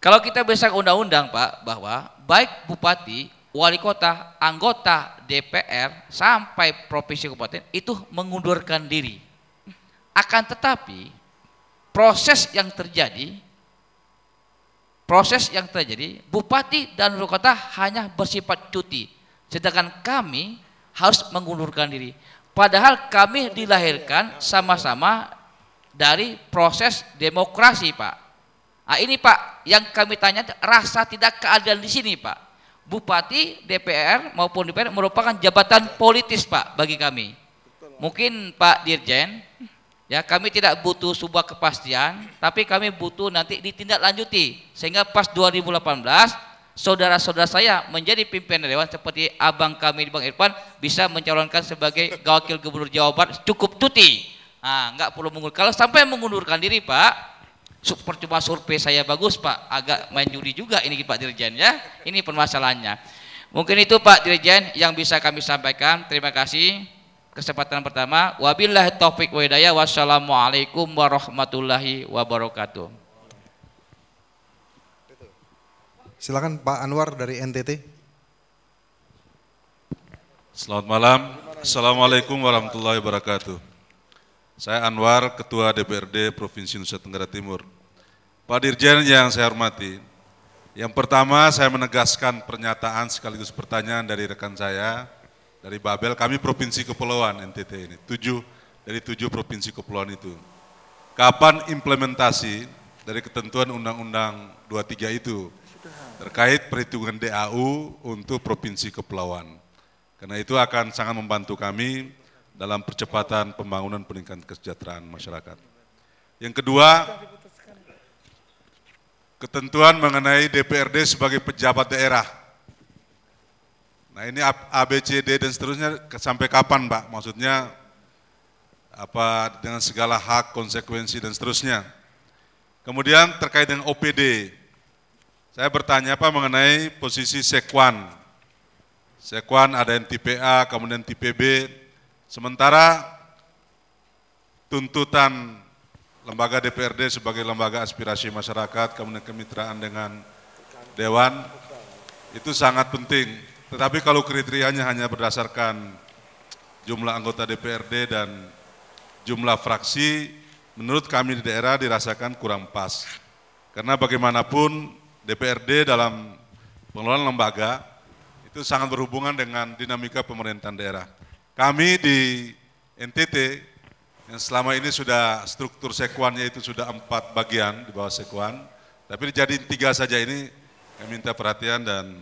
Kalau kita berdasarkan undang-undang Pak, bahwa baik bupati, wali kota, anggota DPR sampai provinsi kabupaten itu mengundurkan diri. Akan tetapi proses yang terjadi bupati dan wali kota hanya bersifat cuti, sedangkan kami harus mengundurkan diri. Padahal kami dilahirkan sama-sama dari proses demokrasi Pak. Nah, ini Pak yang kami tanya, rasa tidak keadilan di sini Pak. Bupati, DPR maupun DPR merupakan jabatan politis Pak bagi kami. Mungkin Pak Dirjen, ya kami tidak butuh sebuah kepastian, tapi kami butuh nanti ditindaklanjuti sehingga pas 2018 saudara-saudara saya menjadi pimpinan dewan seperti abang kami Bang Irfan bisa mencalonkan sebagai wakil gubernur Jawa Barat cukup cuti. Nah, nggak perlu mengundurkan. Kalau sampai mengundurkan diri Pak, percuma survei saya bagus Pak, agak main judi juga ini Pak Dirjen ya. Ini permasalahannya. Mungkin itu Pak Dirjen yang bisa kami sampaikan. Terima kasih. Kesempatan pertama, wabillahi taufik wa hidayah. Wassalamualaikum warahmatullahi wabarakatuh. Silakan Pak Anwar dari NTT. Selamat malam. Assalamualaikum warahmatullahi wabarakatuh. Saya Anwar, Ketua DPRD Provinsi Nusa Tenggara Timur. Pak Dirjen yang saya hormati, yang pertama saya menegaskan pernyataan sekaligus pertanyaan dari rekan saya, dari Babel, kami Provinsi Kepulauan NTT ini, 7 dari 7 Provinsi Kepulauan itu. Kapan implementasi dari ketentuan Undang-Undang 23 itu terkait perhitungan DAU untuk Provinsi Kepulauan. Karena itu akan sangat membantu kami dalam percepatan pembangunan peningkatan kesejahteraan masyarakat. Yang kedua, ketentuan mengenai DPRD sebagai pejabat daerah. Nah ini ABCD dan seterusnya sampai kapan Pak? Maksudnya apa dengan segala hak, konsekuensi dan seterusnya. Kemudian terkait dengan OPD, saya bertanya Pak mengenai posisi Sekwan. Sekwan ada yang tipe A, kemudian tipe B. Sementara tuntutan lembaga DPRD sebagai lembaga aspirasi masyarakat, kemudian kemitraan dengan Dewan, itu sangat penting. Tetapi kalau kriterianya hanya berdasarkan jumlah anggota DPRD dan jumlah fraksi, menurut kami di daerah dirasakan kurang pas. Karena bagaimanapun DPRD dalam pengelolaan lembaga itu sangat berhubungan dengan dinamika pemerintahan daerah. Kami di NTT yang selama ini sudah struktur sekwannya itu sudah 4 bagian di bawah sekwan, tapi dijadiin 3 saja ini, kami minta perhatian dan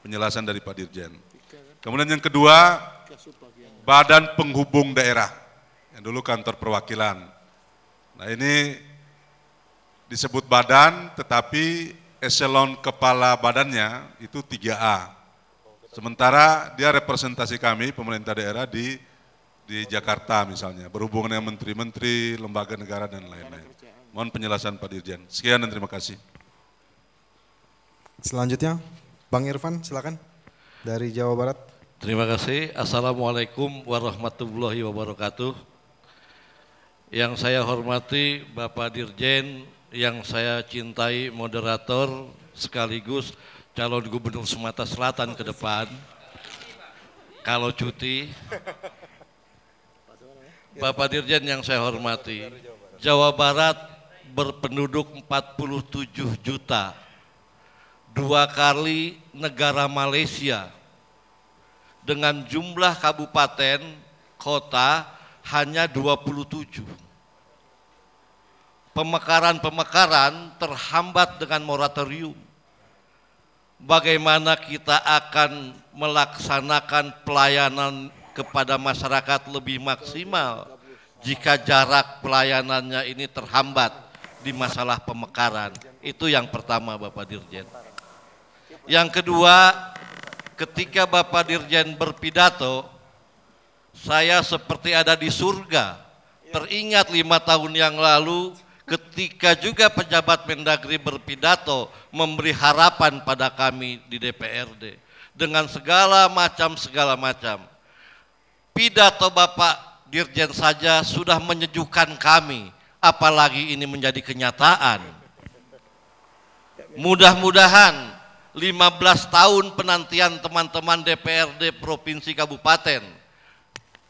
penjelasan dari Pak Dirjen. Kemudian yang kedua, Badan Penghubung Daerah, yang dulu kantor perwakilan. Nah ini disebut badan, tetapi eselon kepala badannya itu 3A. Sementara dia representasi kami pemerintah daerah di Jakarta misalnya, berhubungan dengan menteri-menteri, lembaga negara dan lain-lain. Mohon penjelasan Pak Dirjen. Sekian dan terima kasih. Selanjutnya Bang Irfan silakan dari Jawa Barat. Terima kasih. Assalamualaikum warahmatullahi wabarakatuh. Yang saya hormati Bapak Dirjen, yang saya cintai moderator sekaligus calon gubernur Sumatera Selatan ke depan. Kalau cuti. Bapak Dirjen yang saya hormati, Jawa Barat berpenduduk 47 juta. 2 kali negara Malaysia, dengan jumlah kabupaten, kota hanya 27. Pemekaran-pemekaran terhambat dengan moratorium. Bagaimana kita akan melaksanakan pelayanan kepada masyarakat lebih maksimal jika jarak pelayanannya ini terhambat di masalah pemekaran? Itu yang pertama, Bapak Dirjen. Yang kedua, ketika Bapak Dirjen berpidato, saya seperti ada di surga. Teringat 5 tahun yang lalu ketika juga pejabat Mendagri berpidato memberi harapan pada kami di DPRD dengan segala macam. Pidato Bapak Dirjen saja sudah menyejukkan kami, apalagi ini menjadi kenyataan. Mudah-mudahan 15 tahun penantian teman-teman DPRD Provinsi Kabupaten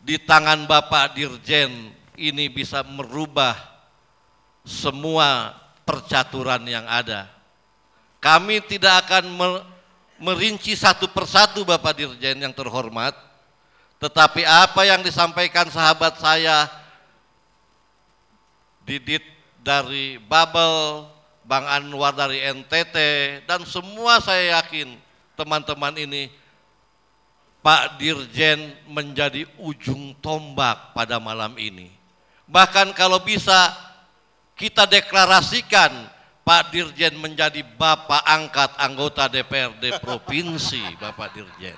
di tangan Bapak Dirjen ini bisa merubah semua percaturan yang ada. Kami tidak akan merinci satu persatu Bapak Dirjen yang terhormat, tetapi apa yang disampaikan sahabat saya Didit dari Babel, Bang Anwar dari NTT, dan semua saya yakin teman-teman ini, Pak Dirjen menjadi ujung tombak pada malam ini. Bahkan kalau bisa kita deklarasikan Pak Dirjen menjadi Bapak angkat anggota DPRD Provinsi, Bapak Dirjen.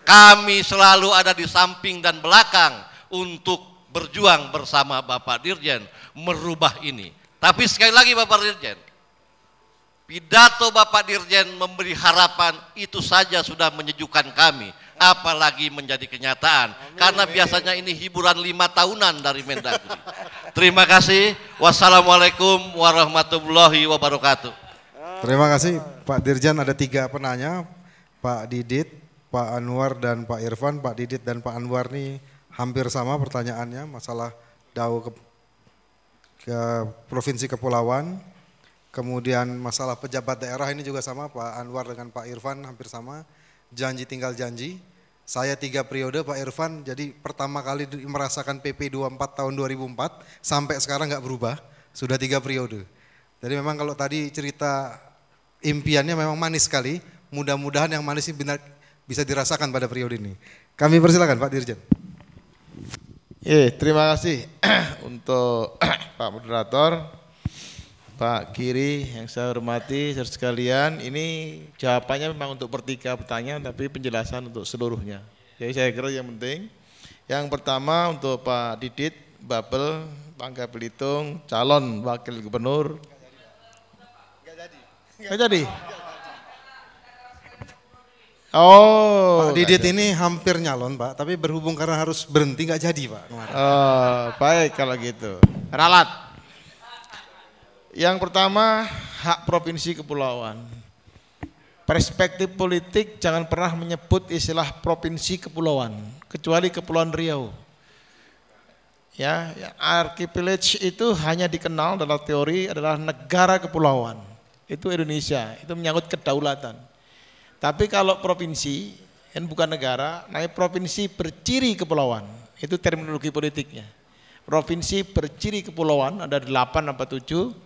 Kami selalu ada di samping dan belakang untuk berjuang bersama Bapak Dirjen merubah ini. Tapi sekali lagi Bapak Dirjen, pidato Bapak Dirjen memberi harapan itu saja sudah menyejukkan kami, apalagi menjadi kenyataan. Karena biasanya ini hiburan 5 tahunan dari Mendagri. Terima kasih. Wassalamualaikum warahmatullahi wabarakatuh. Terima kasih Pak Dirjen. Ada 3 penanya, Pak Didit, Pak Anwar dan Pak Irfan. Pak Didit dan Pak Anwar ini hampir sama pertanyaannya, masalah DAU ke Provinsi Kepulauan. Kemudian masalah pejabat daerah ini juga sama, Pak Anwar dengan Pak Irfan hampir sama. Janji tinggal janji. Saya 3 periode, Pak Irfan jadi pertama kali merasakan PP 24 tahun 2004 sampai sekarang nggak berubah, sudah 3 periode. Jadi memang kalau tadi cerita impiannya memang manis sekali, mudah-mudahan yang manis ini benar bisa dirasakan pada periode ini. Kami persilakan Pak Dirjen. Terima kasih untuk Pak Moderator, Pak Kiri yang saya hormati, saudara sekalian. Ini jawabannya memang untuk per 3 pertanyaan, tapi penjelasan untuk seluruhnya. Jadi saya kira yang penting, yang pertama untuk Pak Didit, Babel, Bangka Belitung, calon wakil gubernur. Nggak jadi. Oh, Pak Didit ini hampir nyalon Pak, tapi berhubung karena harus berhenti nggak jadi Pak. Oh, baik kalau gitu. Ralat. Yang pertama, hak provinsi kepulauan. Perspektif politik jangan pernah menyebut istilah provinsi kepulauan, kecuali Kepulauan Riau. Ya, archipelago itu hanya dikenal dalam teori adalah negara kepulauan. Itu Indonesia, itu menyangkut kedaulatan. Tapi kalau provinsi, kan bukan negara, namanya provinsi berciri kepulauan. Itu terminologi politiknya. Provinsi berciri kepulauan, ada 8 atau 7.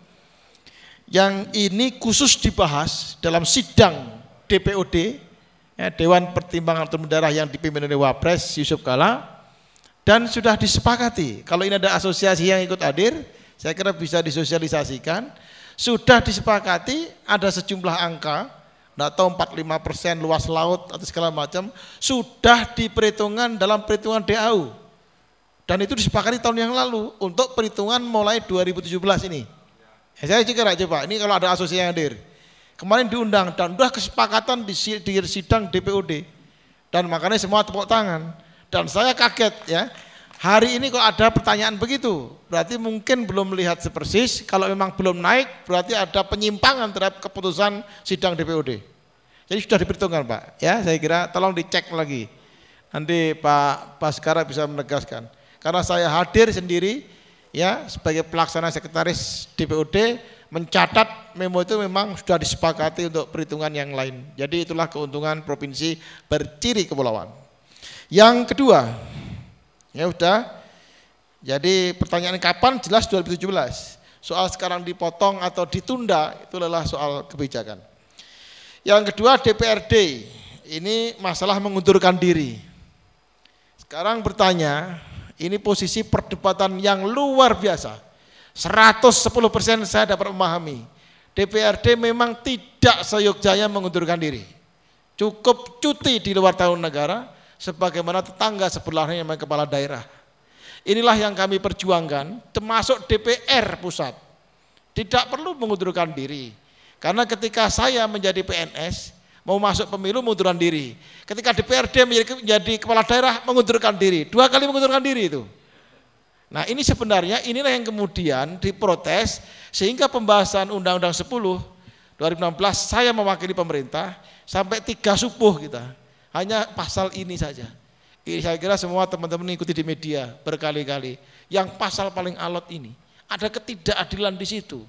Yang ini khusus dibahas dalam sidang DPOD, ya, Dewan Pertimbangan Otonomi Daerah yang dipimpin oleh Wapres Yusuf Kala, dan sudah disepakati. Kalau ini ada asosiasi yang ikut hadir, saya kira bisa disosialisasikan. Sudah disepakati ada sejumlah angka, nggak tahu 45% luas laut atau segala macam, sudah diperhitungkan dalam perhitungan DAU. Dan itu disepakati tahun yang lalu untuk perhitungan mulai 2017 ini. Saya juga coba, ini kalau ada asosiasi yang hadir. Kemarin diundang dan udah kesepakatan di sidang DPOD. Dan makanya semua tepuk tangan. Dan saya kaget ya. Hari ini kok ada pertanyaan begitu. Berarti mungkin belum melihat sepersis. Kalau memang belum naik, berarti ada penyimpangan terhadap keputusan sidang DPOD. Jadi sudah diperhitungkan Pak. Ya, saya kira tolong dicek lagi. Nanti Pak Baskara bisa menegaskan. Karena saya hadir sendiri ya sebagai pelaksana sekretaris DPOD, mencatat memo itu memang sudah disepakati untuk perhitungan yang lain. Jadi itulah keuntungan provinsi berciri kepulauan. Yang kedua, ya udah. Jadi pertanyaan kapan jelas 2017. Soal sekarang dipotong atau ditunda itu adalah soal kebijakan. Yang kedua DPRD, ini masalah mengundurkan diri. Sekarang bertanya, ini posisi perdebatan yang luar biasa. 110% saya dapat memahami. DPRD memang tidak seyogyanya mengundurkan diri. Cukup cuti di luar tahun negara, sebagaimana tetangga sebelahnya yang kepala daerah. Inilah yang kami perjuangkan, termasuk DPR pusat. Tidak perlu mengundurkan diri. Karena ketika saya menjadi PNS, mau masuk pemilu mengundurkan diri. Ketika DPRD menjadi kepala daerah mengundurkan diri. 2 kali mengundurkan diri itu. Nah ini sebenarnya inilah yang kemudian diprotes sehingga pembahasan Undang-Undang 10 2016 saya mewakili pemerintah sampai 3 subuh kita hanya pasal ini saja. Ini saya kira semua teman-teman ikuti di media berkali-kali. Yang pasal paling alot ini ada ketidakadilan di situ.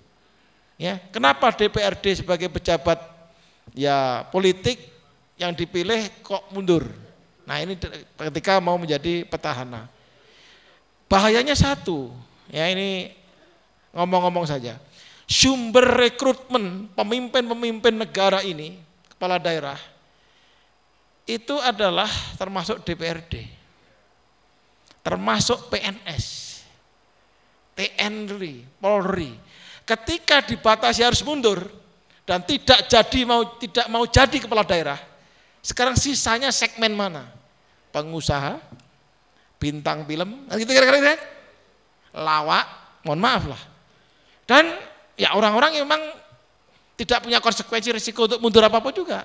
Ya, kenapa DPRD sebagai pejabat ya politik yang dipilih kok mundur? Nah ini ketika mau menjadi petahana. Bahayanya satu, ya ini ngomong-ngomong saja. Sumber rekrutmen pemimpin-pemimpin negara ini, kepala daerah, itu adalah termasuk DPRD, termasuk PNS, TNI, Polri. Ketika dibatasi harus mundur dan tidak mau jadi kepala daerah, sekarang sisanya segmen mana? Pengusaha, bintang film, gitu kira-kira, lawak, mohon maaf lah. Dan ya orang-orang yang memang tidak punya konsekuensi risiko untuk mundur apapun juga.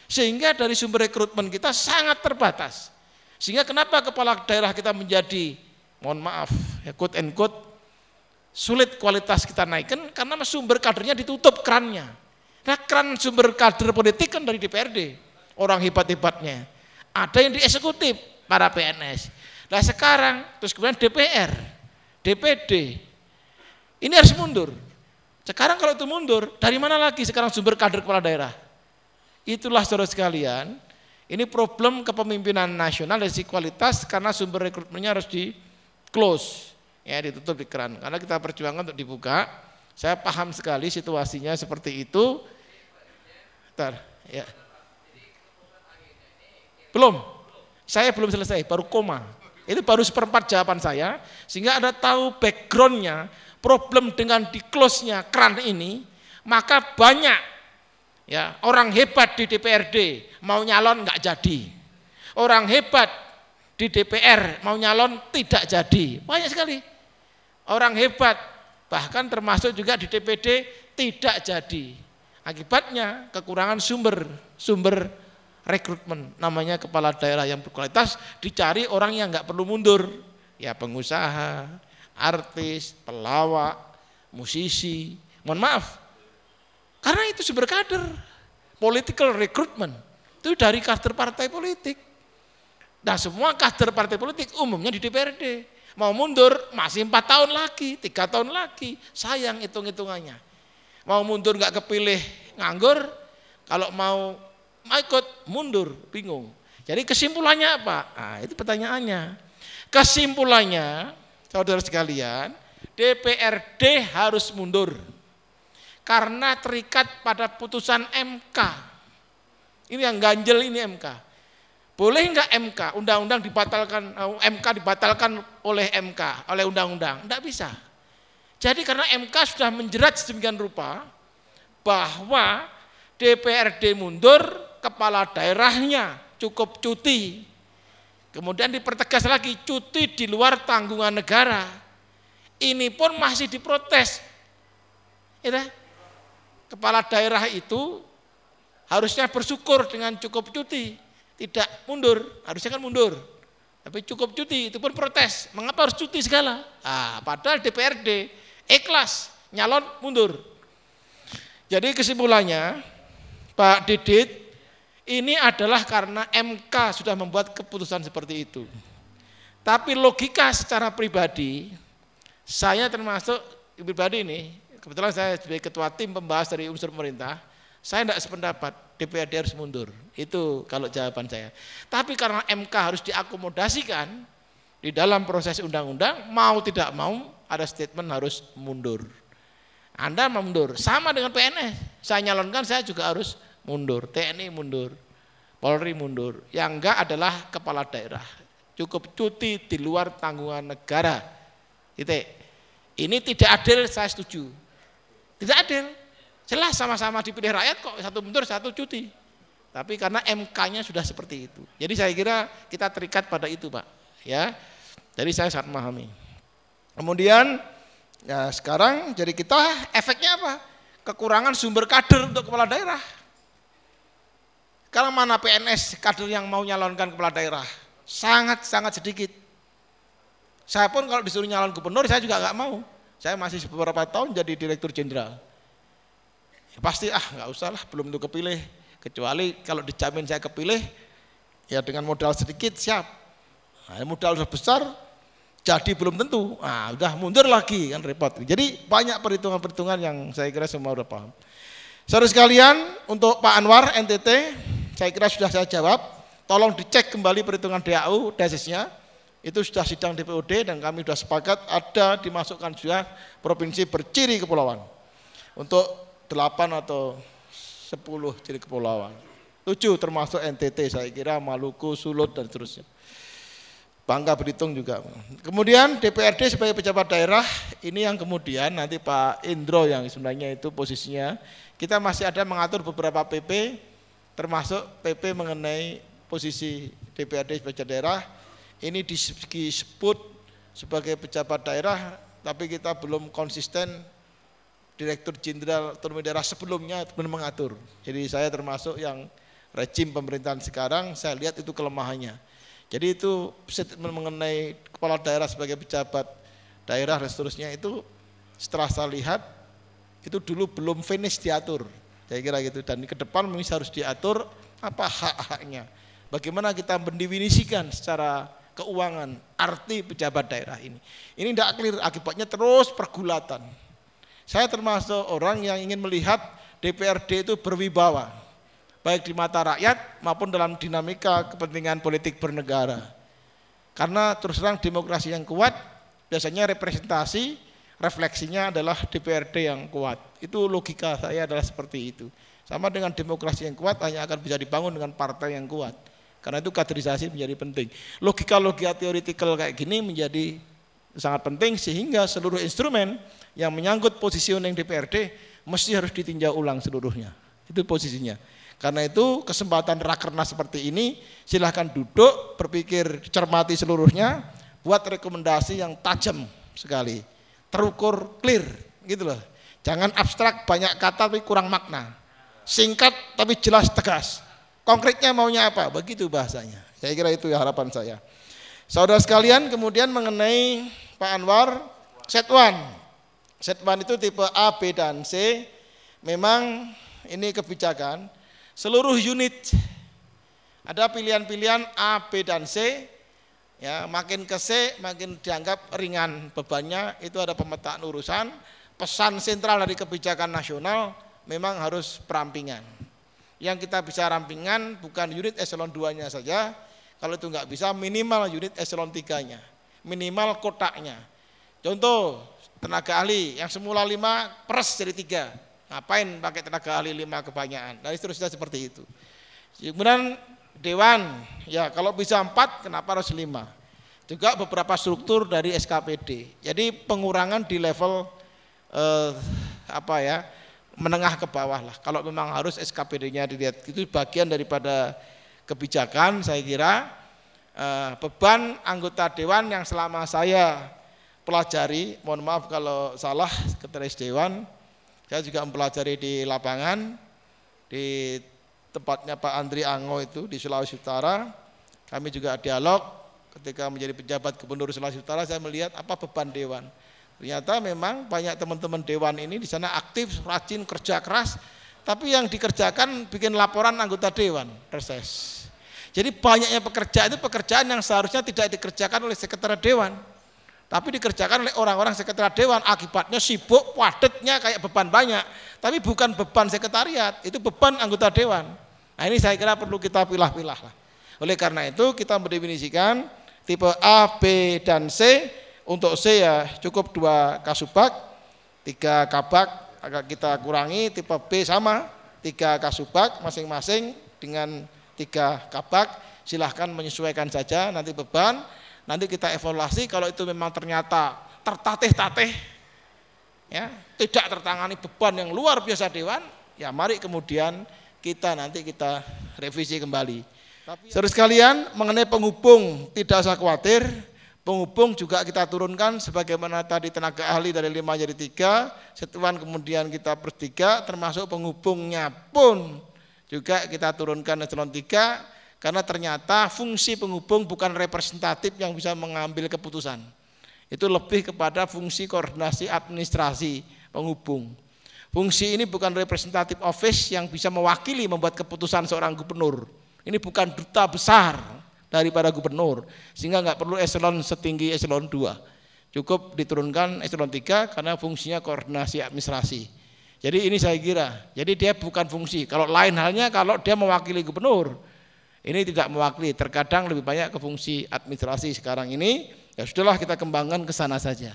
Sehingga dari sumber rekrutmen kita sangat terbatas. Sehingga kenapa kepala daerah kita menjadi, mohon maaf, ya quote and quote, sulit kualitas kita naikkan karena sumber kadernya ditutup kerannya. Nah keran sumber kader politik kan dari DPRD, orang hebat-hebatnya. Ada yang di eksekutif, para PNS. Nah sekarang, terus kemudian DPR, DPD, ini harus mundur. Sekarang kalau itu mundur, dari mana lagi sekarang sumber kader kepala daerah? Itulah saudara sekalian, ini problem kepemimpinan nasional dari sisi kualitas karena sumber rekrutmennya harus di close, ya ditutup di keran. Karena kita perjuangkan untuk dibuka, saya paham sekali situasinya seperti itu. Bentar, ya. Belum, saya belum selesai, baru koma. Itu baru 1/4 jawaban saya, sehingga Anda tahu backgroundnya, problem dengan di close-nya keran ini, maka banyak ya orang hebat di DPRD mau nyalon nggak jadi, orang hebat di DPR mau nyalon tidak jadi, banyak sekali orang hebat, bahkan termasuk juga di DPD tidak jadi. Akibatnya kekurangan sumber rekrutmen, namanya kepala daerah yang berkualitas dicari orang yang nggak perlu mundur, ya pengusaha, artis, pelawak, musisi, mohon maaf, karena itu sumber kader, political recruitment itu dari kader partai politik. Nah semua kader partai politik umumnya di DPRD, mau mundur masih 4 tahun lagi, 3 tahun lagi, sayang hitung-hitungannya. Mau mundur nggak kepilih nganggur, kalau mau ikut mundur, bingung. Jadi kesimpulannya apa? Nah, itu pertanyaannya. Kesimpulannya, saudara sekalian, DPRD harus mundur karena terikat pada putusan MK. Ini yang ganjel ini MK. Boleh enggak MK, undang-undang dibatalkan, MK dibatalkan oleh MK, oleh undang-undang? Enggak bisa. Jadi karena MK sudah menjerat sedemikian rupa bahwa DPRD mundur, kepala daerahnya cukup cuti. Kemudian dipertegas lagi cuti di luar tanggungan negara. Ini pun masih diprotes. Ya, kepala daerah itu harusnya bersyukur dengan cukup cuti, tidak mundur, harusnya kan mundur. Tapi cukup cuti, itu pun protes, mengapa harus cuti segala? Padahal DPRD ikhlas, nyalon mundur. Jadi kesimpulannya, Pak Didit, ini adalah karena MK sudah membuat keputusan seperti itu. Tapi logika secara pribadi, saya termasuk pribadi ini, kebetulan saya sebagai ketua tim pembahas dari unsur pemerintah, saya tidak sependapat DPRD harus mundur. Itu kalau jawaban saya. Tapi karena MK harus diakomodasikan di dalam proses undang-undang, mau tidak mau ada statement harus mundur. Anda mau mundur, sama dengan PNS. Saya nyalonkan, saya juga harus mundur. TNI mundur, Polri mundur. Yang enggak adalah kepala daerah. Cukup cuti di luar tanggungan negara. Ini tidak adil, saya setuju. Tidak adil. Jelas sama-sama dipilih rakyat kok, satu mundur, satu cuti. Tapi karena MK-nya sudah seperti itu. Jadi saya kira kita terikat pada itu, Pak. Ya. Jadi saya sangat memahami. Kemudian ya sekarang jadi kita efeknya apa? Kekurangan sumber kader untuk kepala daerah. Sekarang mana PNS kader yang mau nyalonkan kepala daerah? Sangat-sangat sedikit. Saya pun kalau disuruh nyalon gubernur saya juga nggak mau. Saya masih beberapa tahun jadi direktur jenderal. Ya pasti nggak usah lah, belum tentu kepilih. Kecuali kalau dijamin saya kepilih, ya dengan modal sedikit siap. Modal sudah besar, jadi belum tentu. Udah mundur lagi kan repot. Jadi banyak perhitungan-perhitungan yang saya kira semua udah paham. Saudara sekalian, untuk Pak Anwar NTT, saya kira sudah saya jawab. Tolong dicek kembali perhitungan DAU, DASIS-nya. Itu sudah sidang DPOD dan kami sudah sepakat ada dimasukkan juga provinsi berciri kepulauan. Untuk 8 atau 10 ciri kepulauan. 7 termasuk NTT saya kira, Maluku, Sulut dan seterusnya. Bangka Belitung juga. Kemudian DPRD sebagai pejabat daerah, ini yang kemudian nanti Pak Indro yang sebenarnya itu posisinya, kita masih ada mengatur beberapa PP, termasuk PP mengenai posisi DPRD sebagai daerah, ini disebut sebagai pejabat daerah, tapi kita belum konsisten. Direktur Jenderal Otonomi Daerah sebelumnya belum mengatur. Jadi saya termasuk yang rejim pemerintahan sekarang, saya lihat itu kelemahannya. Jadi itu statement mengenai kepala daerah sebagai pejabat daerah dan seterusnya itu setelah saya lihat itu dulu belum finish diatur. Saya kira gitu, dan ke depan harus diatur apa hak-haknya. Bagaimana kita mendefinisikan secara keuangan arti pejabat daerah ini. Ini tidak clear, akibatnya terus pergulatan. Saya termasuk orang yang ingin melihat DPRD itu berwibawa, baik di mata rakyat maupun dalam dinamika kepentingan politik bernegara. Karena terus terang demokrasi yang kuat, biasanya representasi, refleksinya adalah DPRD yang kuat. Itu logika saya adalah seperti itu. Sama dengan demokrasi yang kuat hanya akan bisa dibangun dengan partai yang kuat. Karena itu kaderisasi menjadi penting. Logika-logika teoritikal kayak gini menjadi sangat penting sehingga seluruh instrumen yang menyangkut positioning DPRD mesti harus ditinjau ulang seluruhnya. Itu posisinya. Karena itu kesempatan rakernas seperti ini silahkan duduk, berpikir, cermati seluruhnya, buat rekomendasi yang tajam sekali, terukur, clear, gitu loh. Jangan abstrak, banyak kata tapi kurang makna. Singkat tapi jelas tegas. Konkretnya maunya apa? Begitu bahasanya. Saya kira itu ya harapan saya. Saudara sekalian, kemudian mengenai Pak Anwar, set one. Set one itu tipe A, B, dan C. Memang ini kebijakan. Seluruh unit ada pilihan-pilihan A, B, dan C. Ya, makin ke C, makin dianggap ringan bebannya. Itu ada pemetaan urusan. Pesan sentral dari kebijakan nasional memang harus perampingan. Yang kita bisa rampingan bukan unit eselon 2-nya saja. Kalau itu enggak bisa, minimal unit eselon 3-nya. Minimal kotaknya. Contoh, tenaga ahli yang semula 5 peres jadi 3. Ngapain pakai tenaga ahli 5 kebanyakan? Dan seterusnya seperti itu. Kemudian dewan, ya kalau bisa 4 kenapa harus 5? Juga beberapa struktur dari SKPD. Jadi pengurangan di level menengah ke bawah lah. Kalau memang harus SKPD-nya dilihat, itu bagian daripada kebijakan. Saya kira beban anggota dewan yang selama saya pelajari, mohon maaf kalau salah, sekretaris dewan, Saya juga mempelajari di lapangan, di tempatnya Pak Andri Ango itu di Sulawesi Utara. Kami juga dialog ketika menjadi pejabat gubernur Sulawesi Utara, saya melihat apa beban dewan. Ternyata memang banyak teman-teman dewan ini di sana aktif, rajin, kerja keras, tapi yang dikerjakan bikin laporan anggota dewan, reses. Jadi banyaknya pekerjaan itu pekerjaan yang seharusnya tidak dikerjakan oleh sekretariat dewan, tapi dikerjakan oleh orang-orang sekretariat dewan. Akibatnya sibuk, padatnya kayak beban banyak, tapi bukan beban sekretariat, itu beban anggota dewan. Nah ini saya kira perlu kita pilah-pilah lah. Oleh karena itu kita mendefinisikan tipe A, B, dan C. Untuk C ya cukup 2 kasubag, 3 kabag agak kita kurangi. Tipe B sama 3 kasubag masing-masing dengan 3 kabag. Silahkan menyesuaikan saja nanti beban. Nanti kita evaluasi kalau itu memang ternyata tertatih-tatih, ya, tidak tertangani beban yang luar biasa dewan, ya mari kemudian kita revisi kembali. Saudara sekalian, mengenai penghubung tidak usah khawatir, penghubung juga kita turunkan sebagaimana tadi tenaga ahli dari 5 jadi 3, satuan kemudian kita per 3, termasuk penghubungnya pun juga kita turunkan eselon 3, karena ternyata fungsi penghubung bukan representatif yang bisa mengambil keputusan. Itu lebih kepada fungsi koordinasi administrasi penghubung. Fungsi ini bukan representatif office yang bisa mewakili membuat keputusan seorang gubernur. Ini bukan duta besar daripada gubernur, sehingga nggak perlu eselon setinggi eselon 2. Cukup diturunkan eselon 3 karena fungsinya koordinasi administrasi. Jadi ini saya kira, jadi dia bukan fungsi. Kalau lain halnya kalau dia mewakili gubernur, ini tidak mewakili, terkadang lebih banyak ke fungsi administrasi. Sekarang ini ya sudahlah kita kembangkan ke sana saja.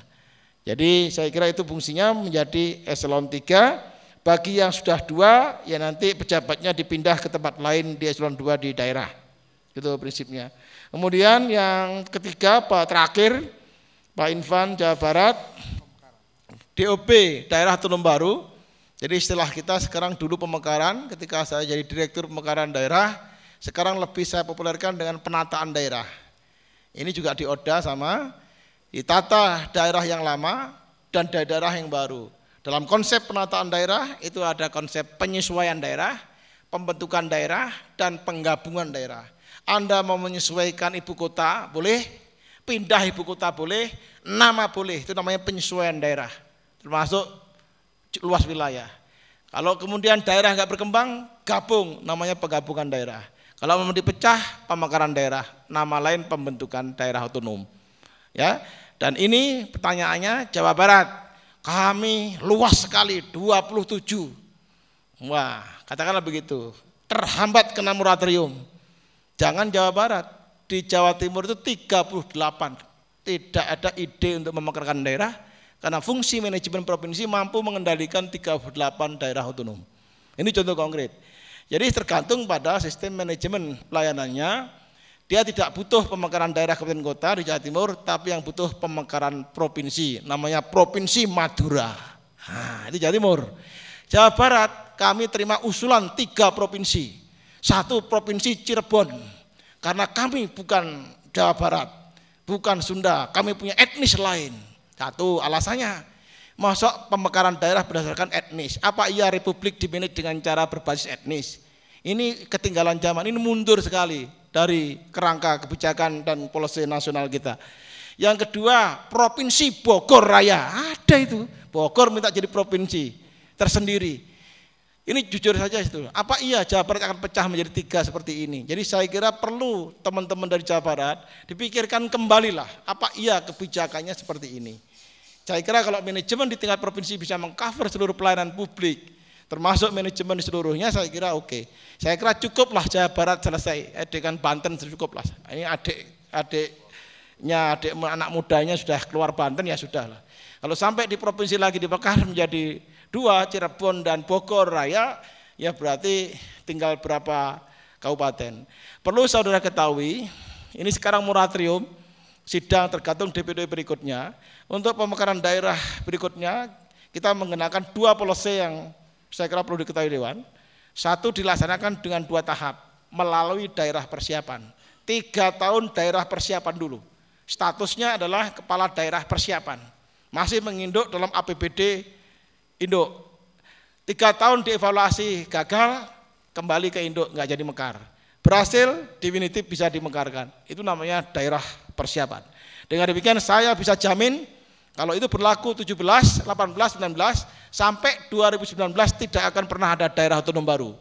Jadi saya kira itu fungsinya menjadi eselon 3. Bagi yang sudah 2 ya nanti pejabatnya dipindah ke tempat lain di eselon 2 di daerah. Itu prinsipnya. Kemudian yang ketiga, terakhir Pak Infan Jawa Barat, DOP daerah otonom baru. Jadi istilah kita sekarang dulu pemekaran, ketika saya jadi direktur pemekaran daerah, sekarang lebih saya populerkan dengan penataan daerah. Ini juga di ODA sama, ditata daerah yang lama dan daerah yang baru. Dalam konsep penataan daerah itu ada konsep penyesuaian daerah, pembentukan daerah, dan penggabungan daerah. Anda mau menyesuaikan ibu kota boleh, pindah ibu kota boleh, nama boleh, itu namanya penyesuaian daerah, termasuk luas wilayah. Kalau kemudian daerah nggak berkembang, gabung, namanya penggabungan daerah. Kalau mau dipecah, pemekaran daerah, nama lain pembentukan daerah otonom. Ya, dan ini pertanyaannya Jawa Barat. Kami luas sekali, 27. Wah, katakanlah begitu. Terhambat kena moratorium. Jangan Jawa Barat. Di Jawa Timur itu 38. Tidak ada ide untuk memekerkan daerah, karena fungsi manajemen provinsi mampu mengendalikan 38 daerah otonom. Ini contoh konkret. Jadi tergantung pada sistem manajemen pelayanannya. Dia tidak butuh pemekaran daerah kabupaten kota di Jawa Timur, tapi yang butuh pemekaran provinsi, namanya Provinsi Madura. Nah, itu Jawa Timur. Jawa Barat kami terima usulan 3 provinsi. 1 provinsi Cirebon, karena kami bukan Jawa Barat, bukan Sunda, kami punya etnis lain. 1 alasannya, masuk pemekaran daerah berdasarkan etnis. Apa iya republik dimanage dengan cara berbasis etnis? Ini ketinggalan zaman, ini mundur sekali dari kerangka kebijakan dan polisi nasional kita. Yang kedua, Provinsi Bogor Raya, ada itu. Bogor minta jadi provinsi tersendiri. Ini jujur saja itu. Apa iya Jawa Barat akan pecah menjadi 3 seperti ini? Jadi saya kira perlu teman-teman dari Jawa Barat dipikirkan kembalilah, apa iya kebijakannya seperti ini. Saya kira kalau manajemen di tingkat provinsi bisa mengcover seluruh pelayanan publik, termasuk manajemen seluruhnya, saya kira oke. Saya kira cukuplah Jawa Barat selesai, dengan Banten cukuplah. Ini adik anak mudanya sudah keluar Banten, ya sudahlah. Kalau sampai di provinsi lagi dibekar menjadi 2, Cirebon dan Bogor Raya, ya berarti tinggal berapa kabupaten. Perlu saudara ketahui, ini sekarang moratorium, sidang tergantung DPD berikutnya. Untuk pemekaran daerah berikutnya, kita menggunakan 2 polisi yang saya kira perlu diketahui Dewan. 1 dilaksanakan dengan 2 tahap melalui daerah persiapan. 3 tahun daerah persiapan dulu. Statusnya adalah kepala daerah persiapan. Masih menginduk dalam APBD induk. 3 tahun dievaluasi gagal, kembali ke induk nggak jadi mekar. Berhasil, definitif bisa dimekarkan. Itu namanya daerah persiapan. Dengan demikian saya bisa jamin kalau itu berlaku 17, 18, 19 sampai 2019 tidak akan pernah ada daerah otonom baru.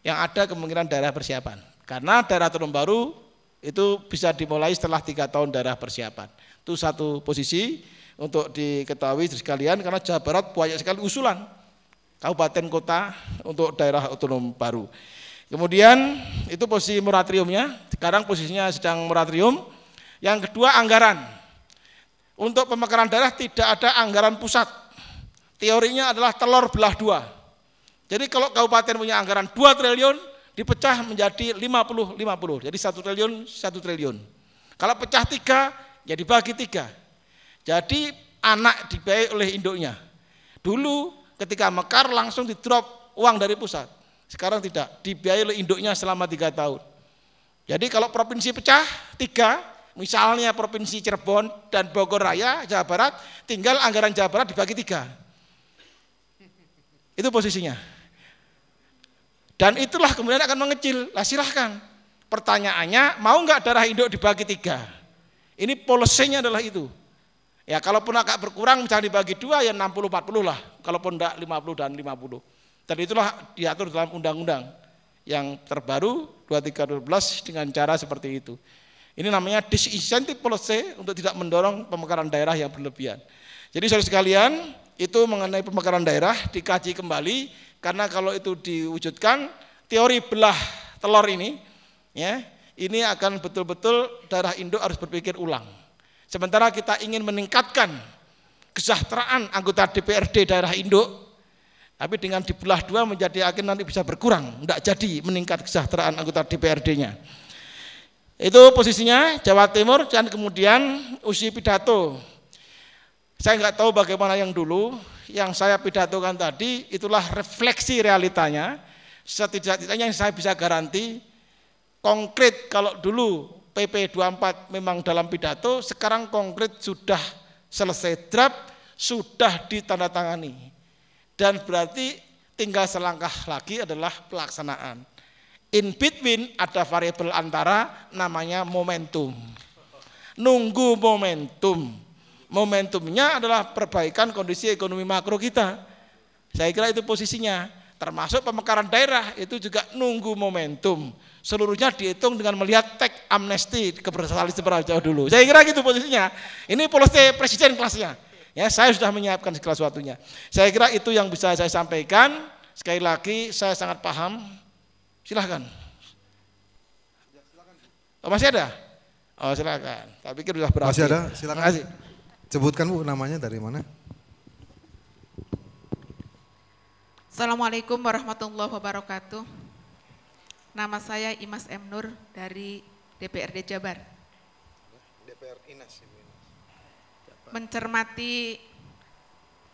Yang ada kemungkinan daerah persiapan. Karena daerah otonom baru itu bisa dimulai setelah 3 tahun daerah persiapan. Itu satu posisi untuk diketahui sekalian karena Jawa Barat banyak sekali usulan kabupaten kota untuk daerah otonom baru. Kemudian itu posisi moratoriumnya, sekarang posisinya sedang moratorium. Yang kedua anggaran. Untuk pemekaran daerah tidak ada anggaran pusat. Teorinya adalah telur belah 2. Jadi kalau kabupaten punya anggaran 2 triliun dipecah menjadi 50-50. Jadi 1 triliun, 1 triliun. Kalau pecah 3 ya dibagi 3. Jadi anak dibiayai oleh induknya. Dulu ketika mekar langsung di-drop uang dari pusat. Sekarang tidak, dibiayai oleh induknya selama 3 tahun. Jadi kalau provinsi pecah 3, misalnya provinsi Cirebon dan Bogor Raya, Jawa Barat, tinggal anggaran Jawa Barat dibagi 3. Itu posisinya. Dan itulah kemudian akan mengecil. Lah silahkan. Pertanyaannya, mau nggak daerah induk dibagi 3? Ini polisinya adalah itu. Ya kalaupun agak berkurang misalnya dibagi 2 ya 60-40 lah, kalaupun enggak 50 dan 50. Dan itulah diatur dalam undang-undang yang terbaru 2312 dengan cara seperti itu. Ini namanya disincentive policy untuk tidak mendorong pemekaran daerah yang berlebihan. Jadi saudara sekalian, itu mengenai pemekaran daerah dikaji kembali karena kalau itu diwujudkan teori belah telur ini ya, ini akan betul-betul daerah induk harus berpikir ulang. Sementara kita ingin meningkatkan kesejahteraan anggota DPRD daerah induk, tapi dengan dibelah 2 menjadi yakin nanti bisa berkurang, tidak jadi meningkat kesejahteraan anggota DPRD-nya. Itu posisinya Jawa Timur. Dan kemudian usia pidato. Saya nggak tahu bagaimana yang dulu, yang saya pidatokan tadi itulah refleksi realitanya. Setidak-tidaknya yang saya bisa garanti konkret kalau dulu PP 24 memang dalam pidato, sekarang konkret sudah selesai draft, sudah ditandatangani. Dan berarti tinggal selangkah lagi adalah pelaksanaan. In between ada variabel antara namanya momentum. Nunggu momentum. Momentumnya adalah perbaikan kondisi ekonomi makro kita. Saya kira itu posisinya. Termasuk pemekaran daerah itu juga nunggu momentum. Seluruhnya dihitung dengan melihat teks amnesti kebersamaan liberal jauh dulu. Saya kira gitu posisinya. Ini polisi presiden kelasnya. Ya, saya sudah menyiapkan segala sesuatunya. Saya kira itu yang bisa saya sampaikan. Sekali lagi saya sangat paham. Silahkan. Oh, masih ada? Oh, silakan. Saya pikir sudah berakhir. Masih ada? Silakan. Terima kasih. Sebutkan Bu namanya dari mana? Assalamualaikum warahmatullahi wabarakatuh. Nama saya Imas M. Nur dari DPRD Jabar. DPR Inas. Mencermati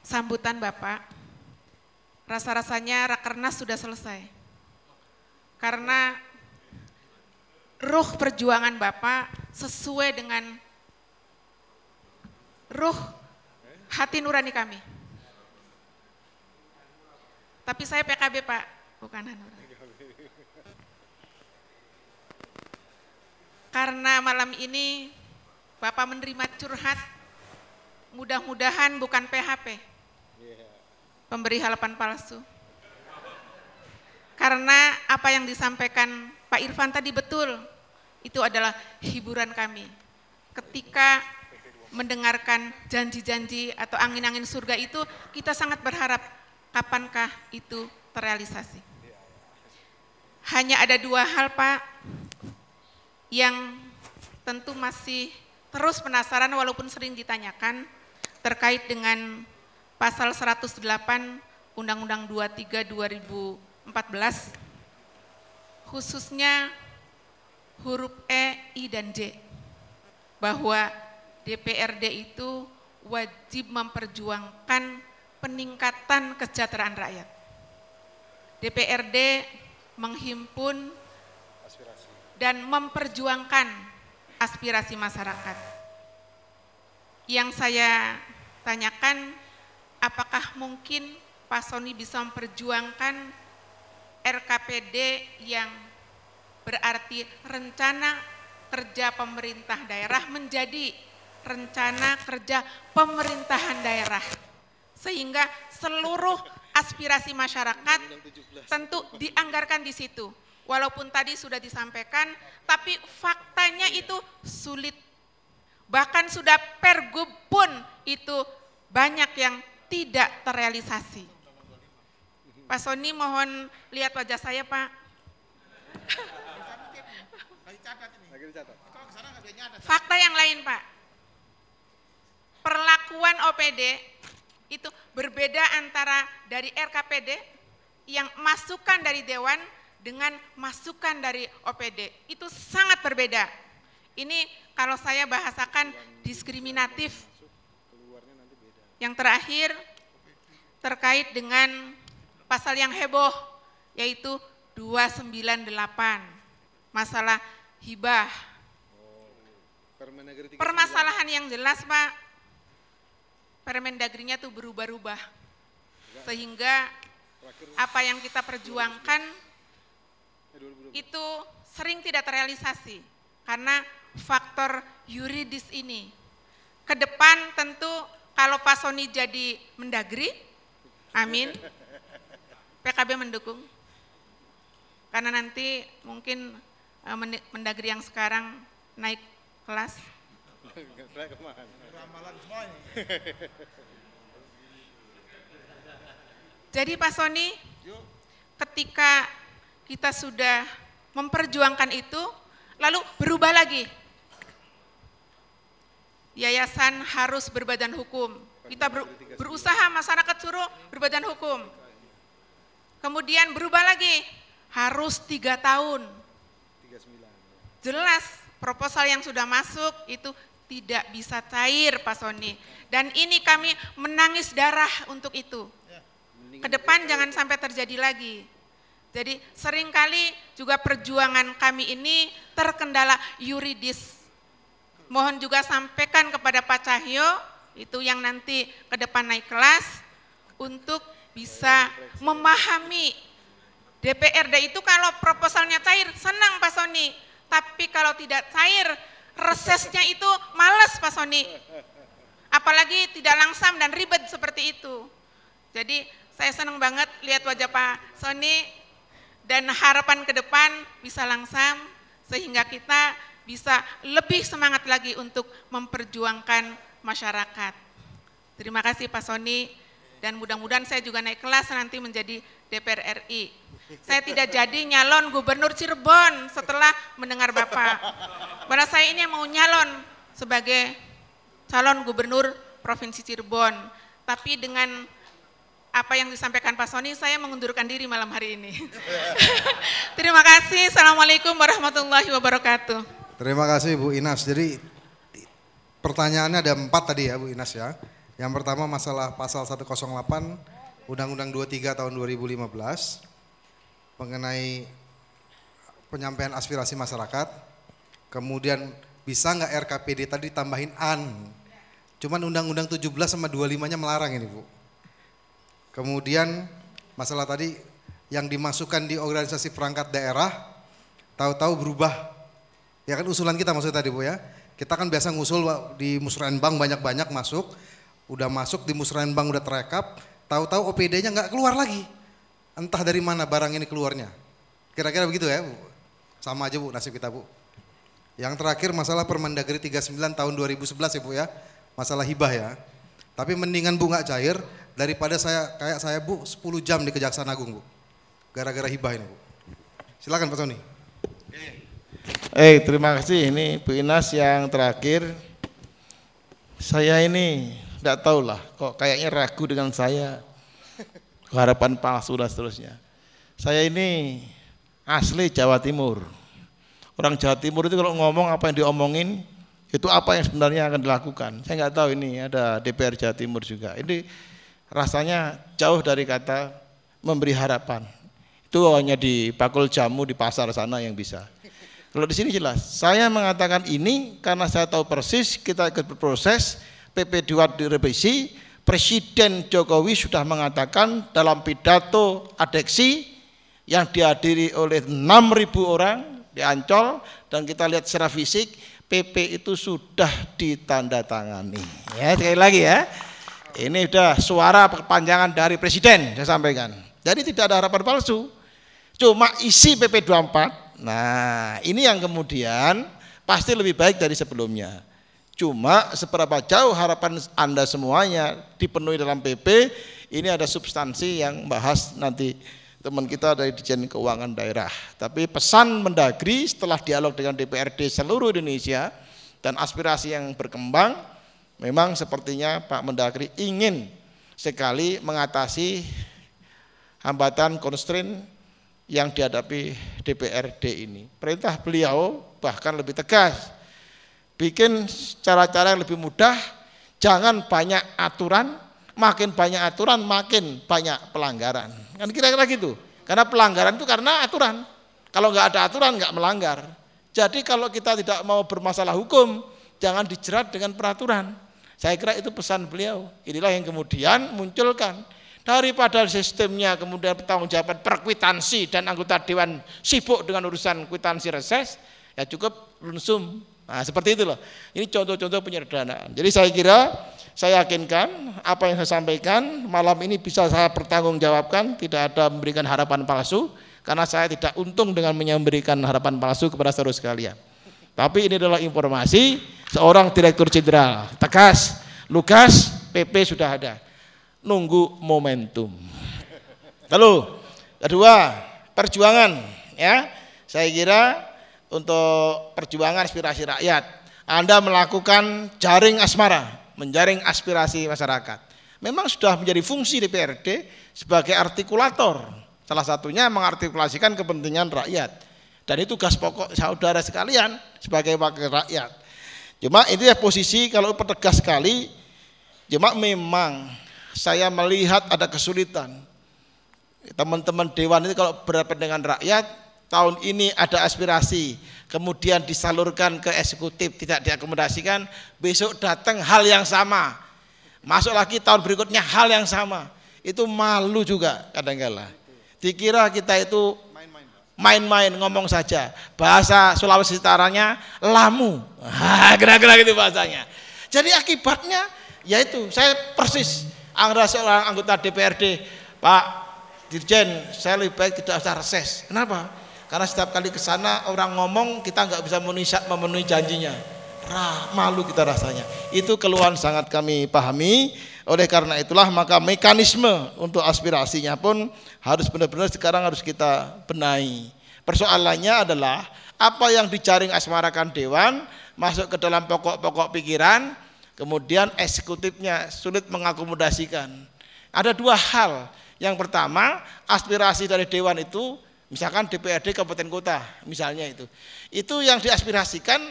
sambutan Bapak, rasa-rasanya Rakernas sudah selesai. Karena ruh perjuangan Bapak sesuai dengan ruh hati nurani kami. Tapi saya PKB Pak, bukan Hanura. Karena malam ini Bapak menerima curhat, mudah-mudahan bukan PHP, pemberi harapan palsu. Karena apa yang disampaikan Pak Irfan tadi betul, itu adalah hiburan kami. Ketika mendengarkan janji-janji atau angin-angin surga itu, kita sangat berharap kapankah itu terrealisasi. Hanya ada 2 hal Pak, yang tentu masih terus penasaran walaupun sering ditanyakan terkait dengan pasal 108 Undang-Undang 23 2014 khususnya huruf E, I, dan J bahwa DPRD itu wajib memperjuangkan peningkatan kesejahteraan rakyat. DPRD menghimpun dan memperjuangkan aspirasi masyarakat. Yang saya tanyakan, apakah mungkin Pak Sony bisa memperjuangkan RKPD yang berarti rencana kerja pemerintah daerah menjadi rencana kerja pemerintahan daerah. Sehingga seluruh aspirasi masyarakat tentu dianggarkan di situ. Walaupun tadi sudah disampaikan, tapi faktanya itu sulit. Bahkan sudah pergub pun itu banyak yang tidak terrealisasi. Pak Sony mohon lihat wajah saya, Pak. Fakta yang lain, Pak. Perlakuan OPD itu berbeda antara dari RKPD yang masukan dari Dewan dengan masukan dari OPD. Itu sangat berbeda. Ini kalau saya bahasakan diskriminatif. Yang terakhir terkait dengan pasal yang heboh, yaitu 298, masalah hibah. Permasalahan yang jelas, Pak, Permendagrinya tuh berubah-ubah. Sehingga apa yang kita perjuangkan itu sering tidak terrealisasi karena faktor yuridis ini. Ke depan tentu kalau Pak Sony jadi Mendagri, amin, PKB mendukung. Karena nanti mungkin Mendagri yang sekarang naik kelas. Jadi Pak Sony, ketika kita sudah memperjuangkan itu, lalu berubah lagi. Yayasan harus berbadan hukum. Kita berusaha, masyarakat suruh berbadan hukum. Kemudian berubah lagi, harus 3 tahun. Jelas proposal yang sudah masuk itu tidak bisa cair, Pak Sony. Dan ini kami menangis darah untuk itu. Ke depan jangan sampai terjadi lagi. Jadi seringkali juga perjuangan kami ini terkendala yuridis. Mohon juga sampaikan kepada Pak Cahyo, itu yang nanti ke depan naik kelas, untuk bisa memahami DPRD itu kalau proposalnya cair, senang Pak Sony. Tapi kalau tidak cair, resesnya itu malas Pak Sony. Apalagi tidak langsam dan ribet seperti itu. Jadi saya senang banget lihat wajah Pak Sony dan harapan ke depan bisa langsam sehingga kita bisa lebih semangat lagi untuk memperjuangkan masyarakat. Terima kasih Pak Sony dan mudah-mudahan saya juga naik kelas nanti menjadi DPR RI. Saya tidak jadi nyalon gubernur Cirebon setelah mendengar Bapak. Padahal saya ini mau nyalon sebagai calon gubernur Provinsi Cirebon. Tapi dengan apa yang disampaikan Pak Sony, saya mengundurkan diri malam hari ini. Terima kasih. Assalamualaikum warahmatullahi wabarakatuh. Terima kasih Bu Inas. Jadi pertanyaannya ada 4 tadi ya Bu Inas ya. Yang pertama masalah pasal 108 Undang-Undang 23 tahun 2015 mengenai penyampaian aspirasi masyarakat. Kemudian bisa nggak RKPD tadi tambahin an? Cuman Undang-Undang 17 sama 25-nya melarang ini Bu. Kemudian masalah tadi yang dimasukkan di organisasi perangkat daerah tahu-tahu berubah. Ya kan usulan kita maksudnya tadi Bu ya. Kita kan biasa ngusul di musrenbang banyak-banyak masuk. Udah masuk di musrenbang udah terekap. Tahu-tahu OPD-nya nggak keluar lagi. Entah dari mana barang ini keluarnya. Kira-kira begitu ya Bu. Sama aja Bu nasib kita Bu. Yang terakhir masalah Permendagri 39 tahun 2011 ya Bu ya. Masalah hibah ya. Tapi mendingan Bu nggak cair daripada kayak saya Bu 10 jam di Kejaksaan Agung Bu. Gara-gara hibah ini Bu. Silakan Pak Sony. Terima kasih. Ini Bu Inas yang terakhir. Saya ini enggak tahu lah kok kayaknya ragu dengan saya. Harapan palsu dan seterusnya. Saya ini asli Jawa Timur. Orang Jawa Timur itu kalau ngomong apa yang diomongin itu apa yang sebenarnya akan dilakukan. Saya nggak tahu ini ada DPR Jawa Timur juga. Ini rasanya jauh dari kata memberi harapan. Itu hanya di bakul jamu di pasar sana yang bisa. Kalau di sini jelas. Saya mengatakan ini karena saya tahu persis kita ikut berproses PP2 direvisi, Presiden Jokowi sudah mengatakan dalam pidato adeksi yang dihadiri oleh 6.000 orang di Ancol, dan kita lihat secara fisik PP itu sudah ditandatangani. Ya, sekali lagi ya. Ini sudah suara perpanjangan dari Presiden, saya sampaikan. Jadi tidak ada harapan palsu. Cuma isi PP 24. Nah, ini yang kemudian pasti lebih baik dari sebelumnya. Cuma seberapa jauh harapan Anda semuanya dipenuhi dalam PP, ini ada substansi yang bahas nanti teman kita dari Dirjen Keuangan Daerah. Tapi pesan Mendagri setelah dialog dengan DPRD seluruh Indonesia dan aspirasi yang berkembang, memang sepertinya Pak Mendagri ingin sekali mengatasi hambatan constraint yang dihadapi DPRD ini. Perintah beliau bahkan lebih tegas, bikin cara-cara yang lebih mudah, jangan banyak aturan, makin banyak aturan makin banyak pelanggaran. Kan kira-kira gitu. Karena pelanggaran itu karena aturan. Kalau nggak ada aturan nggak melanggar. Jadi kalau kita tidak mau bermasalah hukum, jangan dijerat dengan peraturan. Saya kira itu pesan beliau. Inilah yang kemudian munculkan. Daripada sistemnya kemudian pertanggungjawaban perkwitansi dan anggota dewan sibuk dengan urusan kwitansi reses, ya cukup lunsum. Nah, seperti itu loh. Ini contoh-contoh penyederhanaan. Jadi saya kira, saya yakinkan apa yang saya sampaikan malam ini bisa saya pertanggungjawabkan, tidak ada memberikan harapan palsu, karena saya tidak untung dengan memberikan harapan palsu kepada saudara sekalian. Tapi ini adalah informasi seorang Direktur Jenderal, tegas, lugas, PP sudah ada. Nunggu momentum. Lalu, kedua, perjuangan, ya. Saya kira untuk perjuangan aspirasi rakyat, Anda melakukan jaring asmara, menjaring aspirasi masyarakat. Memang sudah menjadi fungsi DPRD sebagai artikulator, salah satunya mengartikulasikan kepentingan rakyat. Dan itu tugas pokok saudara sekalian sebagai wakil rakyat. Cuma itu ya posisi kalau tegas sekali, cuma memang saya melihat ada kesulitan. Teman-teman dewan ini kalau berhadapan dengan rakyat, tahun ini ada aspirasi, kemudian disalurkan ke eksekutif, tidak diakomodasikan, besok datang hal yang sama, masuk lagi tahun berikutnya hal yang sama, itu malu juga kadang-kala. Dikira kita itu main-main ngomong saja, bahasa Sulawesi Utaranya lamu, kira-kira gitu bahasanya. Jadi akibatnya yaitu saya persis ada seorang anggota DPRD, Pak Dirjen, saya lebih baik tidak usah reses. Kenapa? Karena setiap kali ke sana orang ngomong kita nggak bisa memenuhi janjinya. Malu kita rasanya. Itu keluhan sangat kami pahami. Oleh karena itulah maka mekanisme untuk aspirasinya pun harus benar-benar sekarang harus kita benahi. Persoalannya adalah apa yang dijaring asmarakan dewan masuk ke dalam pokok-pokok pikiran, kemudian eksekutifnya sulit mengakomodasikan. Ada dua hal. Yang pertama, aspirasi dari dewan itu misalkan DPRD kabupaten kota, misalnya itu yang diaspirasikan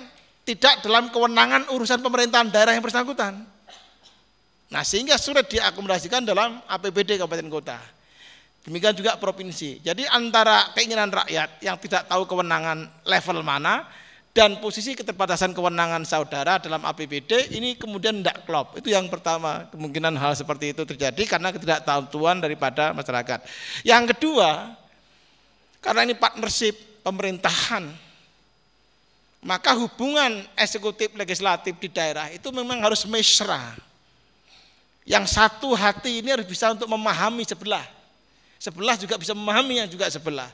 tidak dalam kewenangan urusan pemerintahan daerah yang bersangkutan. Nah, sehingga sulit diakomodasikan dalam APBD kabupaten kota. Demikian juga provinsi. Jadi antara keinginan rakyat yang tidak tahu kewenangan level mana dan posisi keterbatasan kewenangan saudara dalam APBD ini kemudian tidak klop. Itu yang pertama, kemungkinan hal seperti itu terjadi karena ketidaktahuan daripada masyarakat. Yang kedua, karena ini partnership pemerintahan, maka hubungan eksekutif legislatif di daerah itu memang harus mesra. Yang satu hati ini harus bisa untuk memahami sebelah. Sebelah juga bisa memahami yang juga sebelah.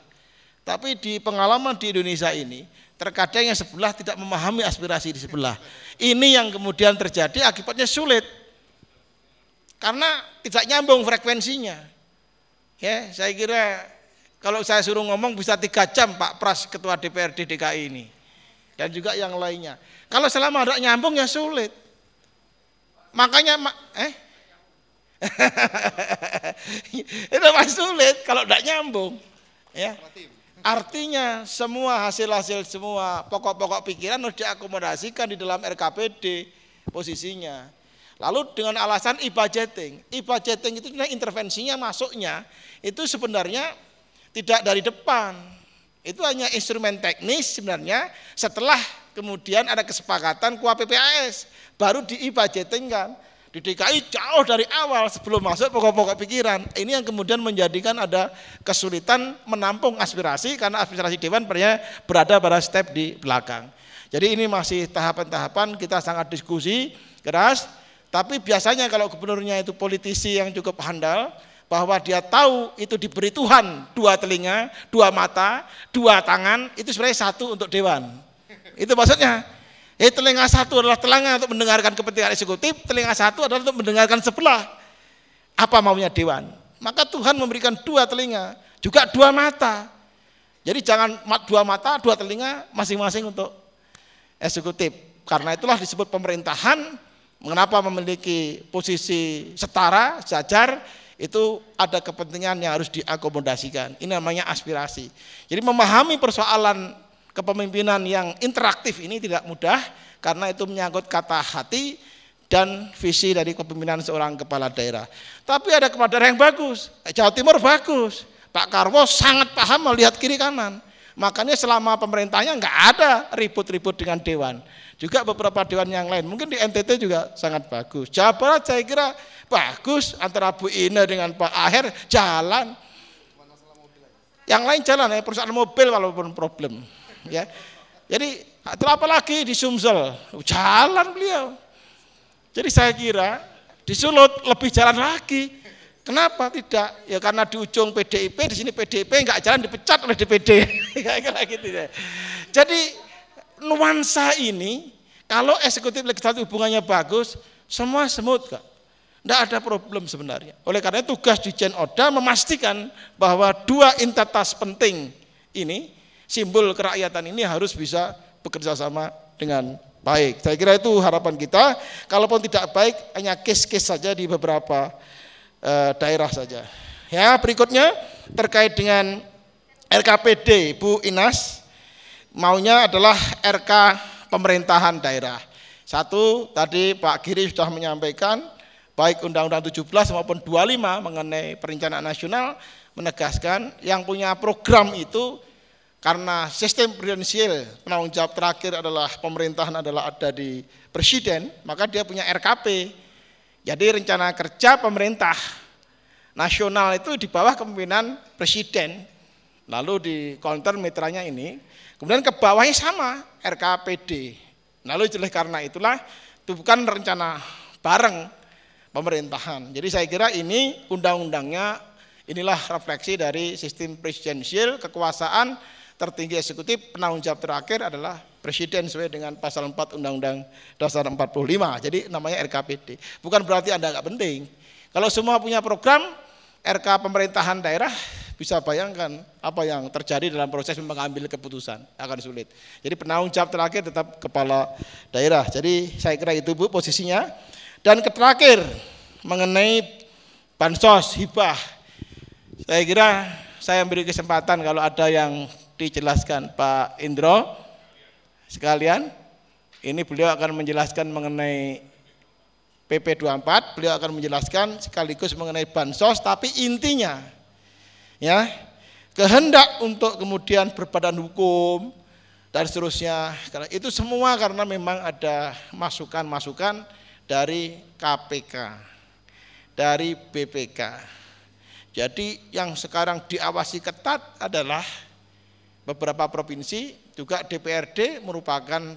Tapi di pengalaman di Indonesia ini, terkadang yang sebelah tidak memahami aspirasi di sebelah. Ini yang kemudian terjadi akibatnya sulit. Karena tidak nyambung frekuensinya. Ya, saya kira kalau saya suruh ngomong bisa 3 jam Pak Pras Ketua DPRD DKI ini. Dan juga yang lainnya. Kalau selama tidak nyambung ya sulit. Makanya itu masih sulit kalau tidak nyambung. Ya. Artinya semua hasil-hasil semua pokok-pokok pikiran harus diakomodasikan di dalam RKPD posisinya. Lalu dengan alasan e-budgeting. E-budgeting itu intervensinya masuknya itu sebenarnya tidak dari depan. Itu hanya instrumen teknis sebenarnya setelah kemudian ada kesepakatan KUA PPAS baru di e-budgeting kan. Di DKI jauh dari awal sebelum masuk pokok-pokok pikiran. Ini yang kemudian menjadikan ada kesulitan menampung aspirasi karena aspirasi dewan berada pada step di belakang. Jadi ini masih tahapan-tahapan, kita sangat diskusi keras. Tapi biasanya kalau gubernurnya itu politisi yang cukup handal, bahwa dia tahu itu diberi Tuhan 2 telinga, 2 mata, 2 tangan, itu sebenarnya 1 untuk dewan. Itu maksudnya. Telinga 1 adalah telinga untuk mendengarkan kepentingan eksekutif, telinga 1 adalah untuk mendengarkan sebelah. Apa maunya dewan? Maka Tuhan memberikan 2 telinga, juga 2 mata. Jadi jangan 2 mata, 2 telinga masing-masing untuk eksekutif. Karena itulah disebut pemerintahan, mengapa memiliki posisi setara, sejajar, itu ada kepentingan yang harus diakomodasikan. Ini namanya aspirasi. Jadi memahami persoalan kepemimpinan yang interaktif ini tidak mudah karena itu menyangkut kata hati dan visi dari kepemimpinan seorang kepala daerah. Tapi ada kepala daerah yang bagus. Jawa Timur bagus. Pak Karwo sangat paham melihat kiri kanan. Makanya selama pemerintahnya nggak ada ribut-ribut dengan dewan. Juga beberapa dewan yang lain. Mungkin di NTT juga sangat bagus. Jawa Barat saya kira bagus antara Bu Ine dengan Pak Aher jalan. Yang lain jalan ya, perusahaan mobil walaupun problem. Ya, jadi apalagi di Sumsel jalan beliau. Jadi saya kira di Sulut lebih jalan lagi. Kenapa tidak? Ya karena di ujung PDIP, di sini PDIP nggak jalan dipecat oleh DPD. Kayak gitu ya. Jadi nuansa ini kalau eksekutif legislatif hubungannya bagus, semua smooth kok. Tidak ada problem sebenarnya. Oleh karena tugas Dirjen Oda memastikan bahwa 2 entitas penting ini, simbol kerakyatan ini harus bisa bekerja sama dengan baik. Saya kira itu harapan kita. Kalaupun tidak baik, hanya case-case saja di beberapa daerah saja. Ya, berikutnya terkait dengan RKPD, Bu Inas maunya adalah RK pemerintahan daerah. 1 tadi Pak Giri sudah menyampaikan, baik Undang-Undang 17 maupun 25 mengenai perencanaan nasional menegaskan yang punya program itu. Karena sistem presidensial penanggung jawab terakhir adalah pemerintahan adalah ada di presiden, maka dia punya RKP. Jadi rencana kerja pemerintah nasional itu di bawah kepemimpinan presiden. Lalu di counter mitranya ini, kemudian ke bawahnya sama RKPD. Lalu oleh karena itulah itu bukan rencana bareng pemerintahan. Jadi saya kira ini undang-undangnya inilah refleksi dari sistem presidensial kekuasaan tertinggi eksekutif, penanggung jawab terakhir adalah presiden sesuai dengan pasal 4 Undang-Undang Dasar 45. Jadi namanya RKPD. Bukan berarti Anda nggak penting. Kalau semua punya program RK pemerintahan daerah, bisa bayangkan apa yang terjadi dalam proses mengambil keputusan, akan sulit. Jadi penanggung jawab terakhir tetap kepala daerah. Jadi saya kira itu Bu posisinya. Dan terakhir mengenai bansos hibah. Saya kira saya beri kesempatan kalau ada yang dijelaskan Pak Indro sekalian. Ini beliau akan menjelaskan mengenai PP 24, beliau akan menjelaskan sekaligus mengenai bansos, tapi intinya ya kehendak untuk kemudian berbadan hukum dan seterusnya, karena itu semua karena memang ada masukan-masukan dari KPK, dari BPK. Jadi yang sekarang diawasi ketat adalah beberapa provinsi, juga DPRD merupakan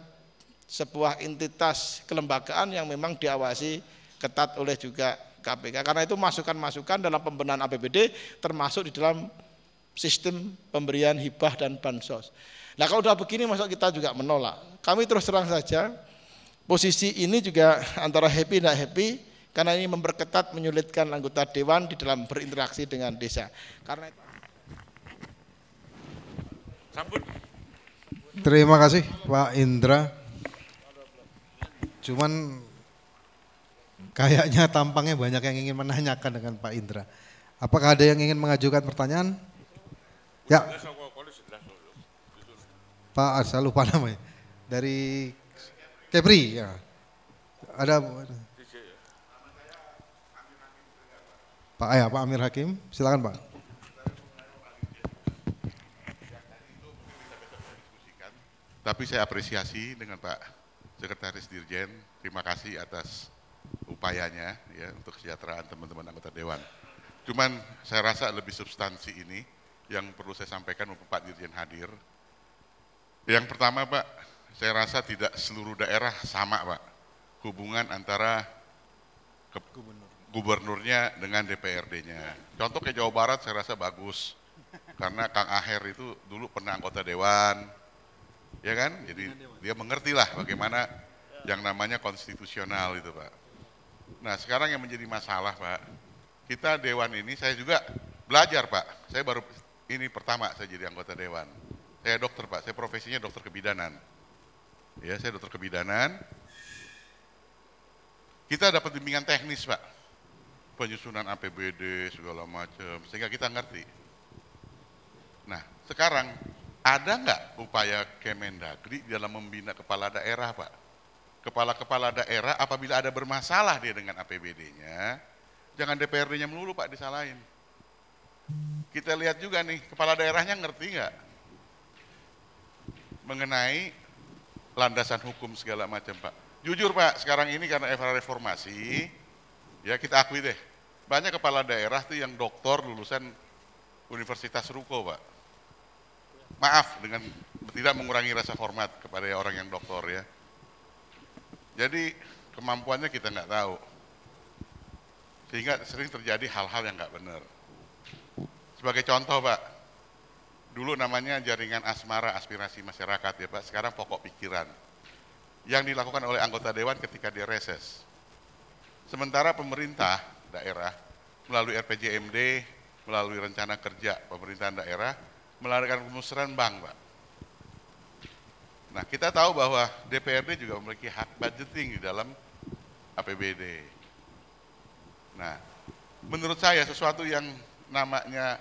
sebuah entitas kelembagaan yang memang diawasi ketat oleh juga KPK. Karena itu masukan-masukan dalam pembenahan APBD termasuk di dalam sistem pemberian hibah dan bansos. Nah kalau sudah begini masa kita juga menolak. Kami terus terang saja, posisi ini juga antara happy dan happy, karena ini memperketat menyulitkan anggota dewan di dalam berinteraksi dengan desa. Karena itu terima kasih Pak Indra. Cuman kayaknya tampangnya banyak yang ingin menanyakan dengan Pak Indra. Apakah ada yang ingin mengajukan pertanyaan? Ya. Pak, saya lupa namanya. Dari Kepri ya. Ada Pak Amir Hakim, silakan Pak. Tapi saya apresiasi dengan Pak Sekretaris Dirjen, terima kasih atas upayanya ya untuk kesejahteraan teman-teman anggota dewan. Cuman saya rasa lebih substansi ini yang perlu saya sampaikan mumpung Pak Dirjen hadir. Yang pertama Pak, saya rasa tidak seluruh daerah sama Pak hubungan antara gubernurnya dengan DPRD-nya. Contoh ke Jawa Barat saya rasa bagus, karena Kang Aher itu dulu pernah anggota dewan, ya kan? Jadi dia mengerti lah bagaimana yang namanya konstitusional itu Pak. Nah sekarang yang menjadi masalah Pak, kita dewan ini saya juga belajar Pak, saya baru ini pertama saya jadi anggota dewan. Saya dokter Pak, saya profesinya dokter kebidanan. Ya saya dokter kebidanan. Kita dapat bimbingan teknis Pak, penyusunan APBD segala macam, sehingga kita ngerti. Nah sekarang ada nggak upaya Kemendagri dalam membina kepala daerah Pak? Kepala-kepala daerah apabila ada bermasalah dia dengan APBD-nya, jangan DPRD-nya melulu Pak disalahin. Kita lihat juga nih, kepala daerahnya ngerti nggak mengenai landasan hukum segala macam Pak. Jujur Pak, sekarang ini karena era reformasi, ya kita akui deh, banyak kepala daerah tuh yang doktor lulusan Universitas Ruko Pak. Maaf dengan tidak mengurangi rasa hormat kepada orang yang doktor ya. Jadi kemampuannya kita nggak tahu, sehingga sering terjadi hal-hal yang nggak benar. Sebagai contoh Pak, dulu namanya jaringan asmara aspirasi masyarakat ya Pak, sekarang pokok pikiran. Yang dilakukan oleh anggota dewan ketika dia reses. Sementara pemerintah daerah melalui RPJMD, melalui rencana kerja pemerintahan daerah, melakukan pemusyawaratan bank Pak. Nah kita tahu bahwa DPRD juga memiliki hak budgeting di dalam APBD. Nah menurut saya sesuatu yang namanya,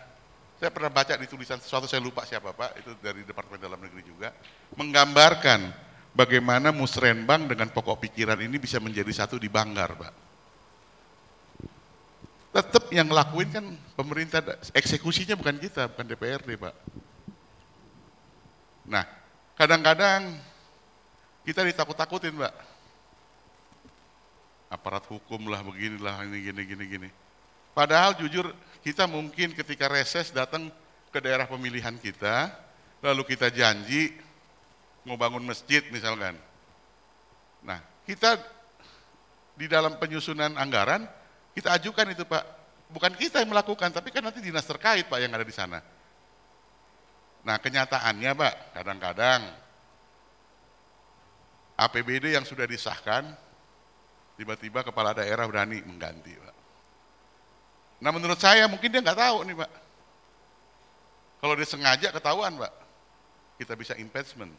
saya pernah baca di tulisan sesuatu, saya lupa siapa Pak, itu dari Departemen Dalam Negeri juga, menggambarkan bagaimana musrenbang dengan pokok pikiran ini bisa menjadi satu di Banggar Pak. Tetap yang ngelakuin kan pemerintah, eksekusinya bukan kita, bukan DPRD Pak. Nah kadang-kadang kita ditakut-takutin Pak, aparat hukum lah beginilah, ini gini. Padahal jujur kita mungkin ketika reses datang ke daerah pemilihan kita, lalu kita janji mau bangun masjid misalkan. Nah kita di dalam penyusunan anggaran, kita ajukan itu Pak, bukan kita yang melakukan, tapi kan nanti dinas terkait Pak yang ada di sana. Nah kenyataannya Pak, kadang-kadang APBD yang sudah disahkan, tiba-tiba kepala daerah berani mengganti Pak. Nah menurut saya mungkin dia nggak tahu nih Pak. Kalau dia sengaja ketahuan Pak, kita bisa impeachment.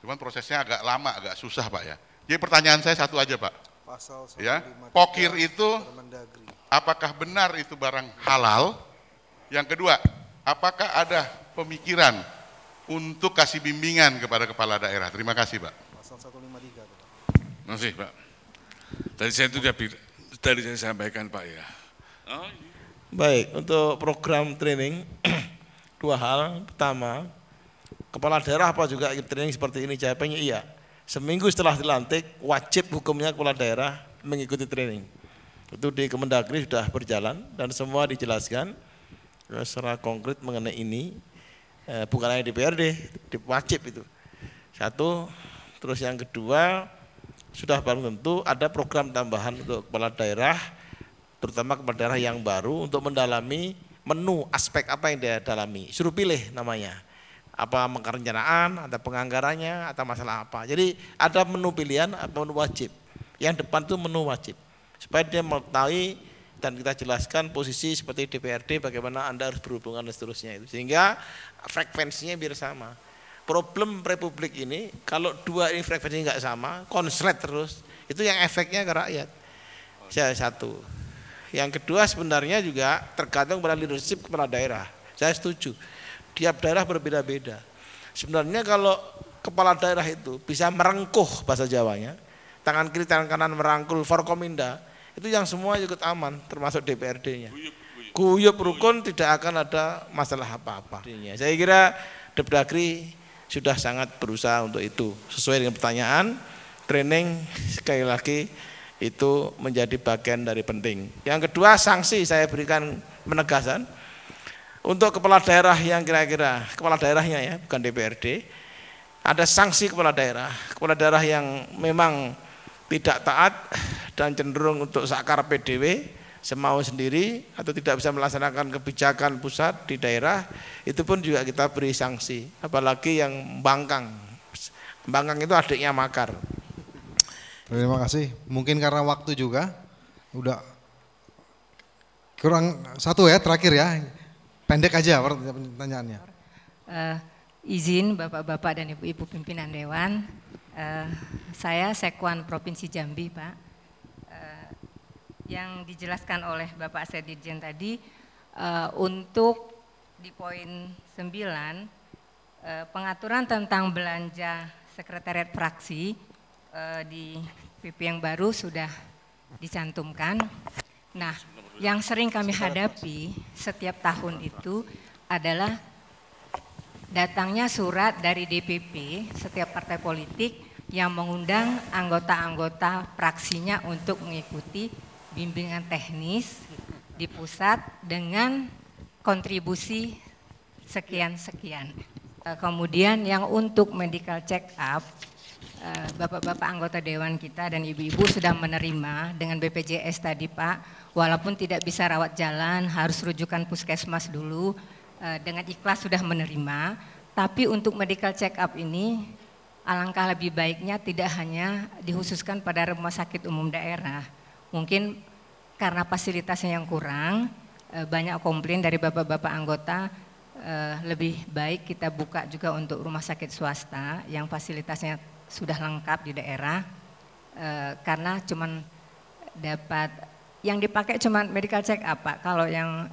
Cuman prosesnya agak lama, agak susah Pak ya. Jadi pertanyaan saya satu aja Pak. Pasal 153 ya, pokir itu Permendagri. apakah benar itu barang halal? Yang kedua, apakah ada pemikiran untuk kasih bimbingan kepada kepala daerah? Terima kasih Pak. Pasal 153 Pak. Terima kasih Pak. Tadi saya itu tadi saya sampaikan Pak ya. Oh, baik, untuk program training dua hal. Pertama, kepala daerah apa juga ikut training seperti ini? Jawabannya iya. Seminggu setelah dilantik, wajib hukumnya kepala daerah mengikuti training. Itu di Kemendagri sudah berjalan dan semua dijelaskan secara konkret mengenai ini. Bukan hanya DPRD, wajib itu. Satu, terus yang kedua, sudah barang tentu ada program tambahan untuk kepala daerah, terutama kepala daerah yang baru untuk mendalami menu aspek apa yang dia dalami. Suruh pilih namanya. Apa perencanaan, ada penganggarannya, atau masalah apa. Jadi ada menu pilihan, apa menu wajib. Yang depan itu menu wajib. Supaya dia mengetahui dan kita jelaskan posisi seperti DPRD, bagaimana Anda harus berhubungan dan seterusnya itu. Sehingga frekuensinya biar sama. Problem Republik ini, kalau dua ini frekuensinya nggak sama, konslet terus, itu yang efeknya ke rakyat. Satu. Yang kedua sebenarnya juga tergantung pada leadership kepala daerah. Saya setuju. Tiap daerah berbeda-beda. Sebenarnya kalau kepala daerah itu bisa merengkuh bahasa Jawanya, tangan kiri tangan kanan merangkul Forkominda, itu yang semua ikut aman, termasuk DPRD-nya. Guyup rukun, tidak akan ada masalah apa-apa. Saya kira Depdagri sudah sangat berusaha untuk itu. Sesuai dengan pertanyaan, training sekali lagi itu menjadi bagian dari penting. Yang kedua, sanksi saya berikan penegasan untuk kepala daerah yang kira-kira kepala daerahnya ya, bukan DPRD, ada sanksi kepala daerah yang memang tidak taat dan cenderung untuk sakar PDW, semau sendiri atau tidak bisa melaksanakan kebijakan pusat di daerah, itu pun juga kita beri sanksi. Apalagi yang bangkang itu adiknya makar. Terima kasih. Mungkin karena waktu juga, udah kurang satu ya terakhir ya, pendek aja pertanyaannya. Izin Bapak-Bapak dan Ibu-Ibu pimpinan Dewan, saya Sekwan Provinsi Jambi Pak. Yang dijelaskan oleh Bapak Sekdirjen tadi, untuk di poin 9, pengaturan tentang belanja sekretariat fraksi di PP yang baru sudah dicantumkan. Nah, yang sering kami hadapi setiap tahun itu adalah datangnya surat dari DPP setiap partai politik yang mengundang anggota-anggota fraksinya untuk mengikuti bimbingan teknis di pusat dengan kontribusi sekian-sekian. Kemudian yang untuk medical check up, Bapak-bapak anggota Dewan kita dan ibu-ibu sudah menerima dengan BPJS tadi Pak, walaupun tidak bisa rawat jalan, harus rujukan puskesmas dulu, dengan ikhlas sudah menerima. Tapi untuk medical check up ini, alangkah lebih baiknya tidak hanya dikhususkan pada rumah sakit umum daerah. Mungkin karena fasilitasnya yang kurang, banyak komplain dari bapak-bapak anggota, lebih baik kita buka juga untuk rumah sakit swasta yang fasilitasnya sudah lengkap di daerah, karena cuman dapat yang dipakai cuman medical check up Pak. Kalau yang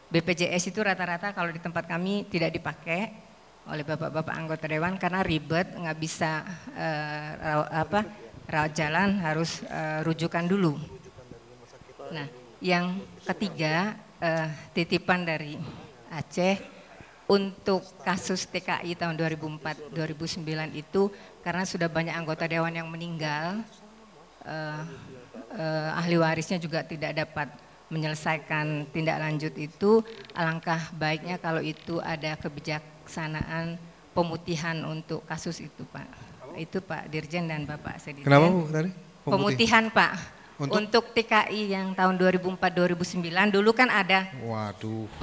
BPJS itu rata-rata kalau di tempat kami tidak dipakai oleh bapak-bapak anggota Dewan karena ribet, nggak bisa rawat jalan, harus rujukan dulu. Nah, yang ketiga, titipan dari Aceh. Untuk kasus TKI tahun 2004-2009 itu karena sudah banyak anggota Dewan yang meninggal, ahli warisnya juga tidak dapat menyelesaikan tindak lanjut itu, alangkah baiknya kalau itu ada kebijaksanaan pemutihan untuk kasus itu Pak. Itu Pak Dirjen dan Bapak Sekdirjen. Kenapa Bu tadi? Pemutihan Pak. Untuk TKI yang tahun 2004-2009 dulu kan ada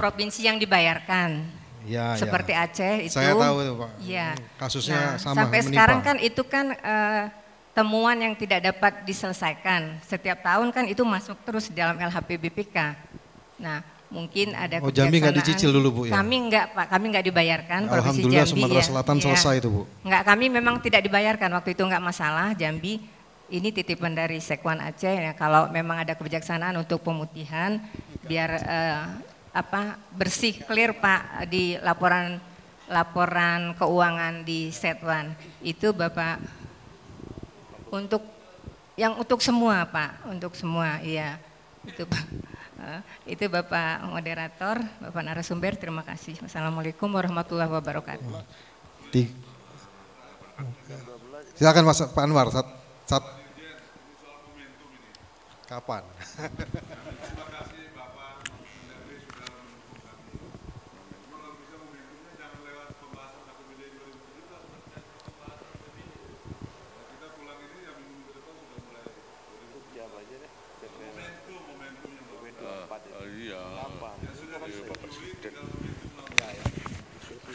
provinsi yang dibayarkan. Ya, seperti Aceh itu. Saya tahu itu Pak. Ya. Kasusnya sama sampai menimpa. sekarang kan itu kan temuan yang tidak dapat diselesaikan. Setiap tahun kan itu masuk terus dalam LHPBPK. Nah, mungkin ada kebijaksanaan. Jambi nggak dicicil dulu Bu ya? Kami enggak Pak, kami enggak dibayarkan. Provinsi Alhamdulillah Jambi Sumatera Selatan selesai itu Bu. Enggak, kami memang tidak dibayarkan waktu itu, enggak masalah. Jambi ini titipan dari Sekwan Aceh ya, kalau memang ada kebijaksanaan untuk pemutihan biar bersih clear Pak di laporan keuangan di Setwan itu Bapak untuk semua Pak, untuk semua iya itu Pak. Itu Bapak moderator, Bapak narasumber, terima kasih. Wassalamualaikum warahmatullahi wabarakatuh. Silakan Mas Pak Anwar, kapan?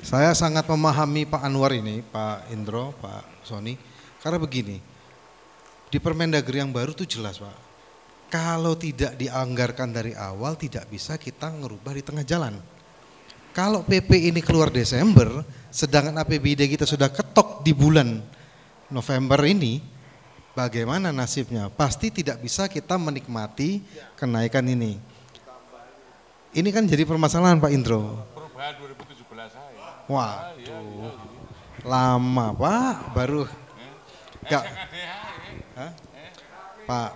Saya sangat memahami Pak Anwar ini, Pak Indro, Pak Sony, karena begini, di Permendagri yang baru itu jelas Pak, kalau tidak dianggarkan dari awal tidak bisa kita ngerubah di tengah jalan. Kalau PP ini keluar Desember, sedangkan APBD kita sudah ketok di bulan November ini, bagaimana nasibnya? Pasti tidak bisa kita menikmati kenaikan ini. Ini kan jadi permasalahan Pak Indro. Perubahan 2017 saya. Waduh, lama Pak, baru enggak. Pak,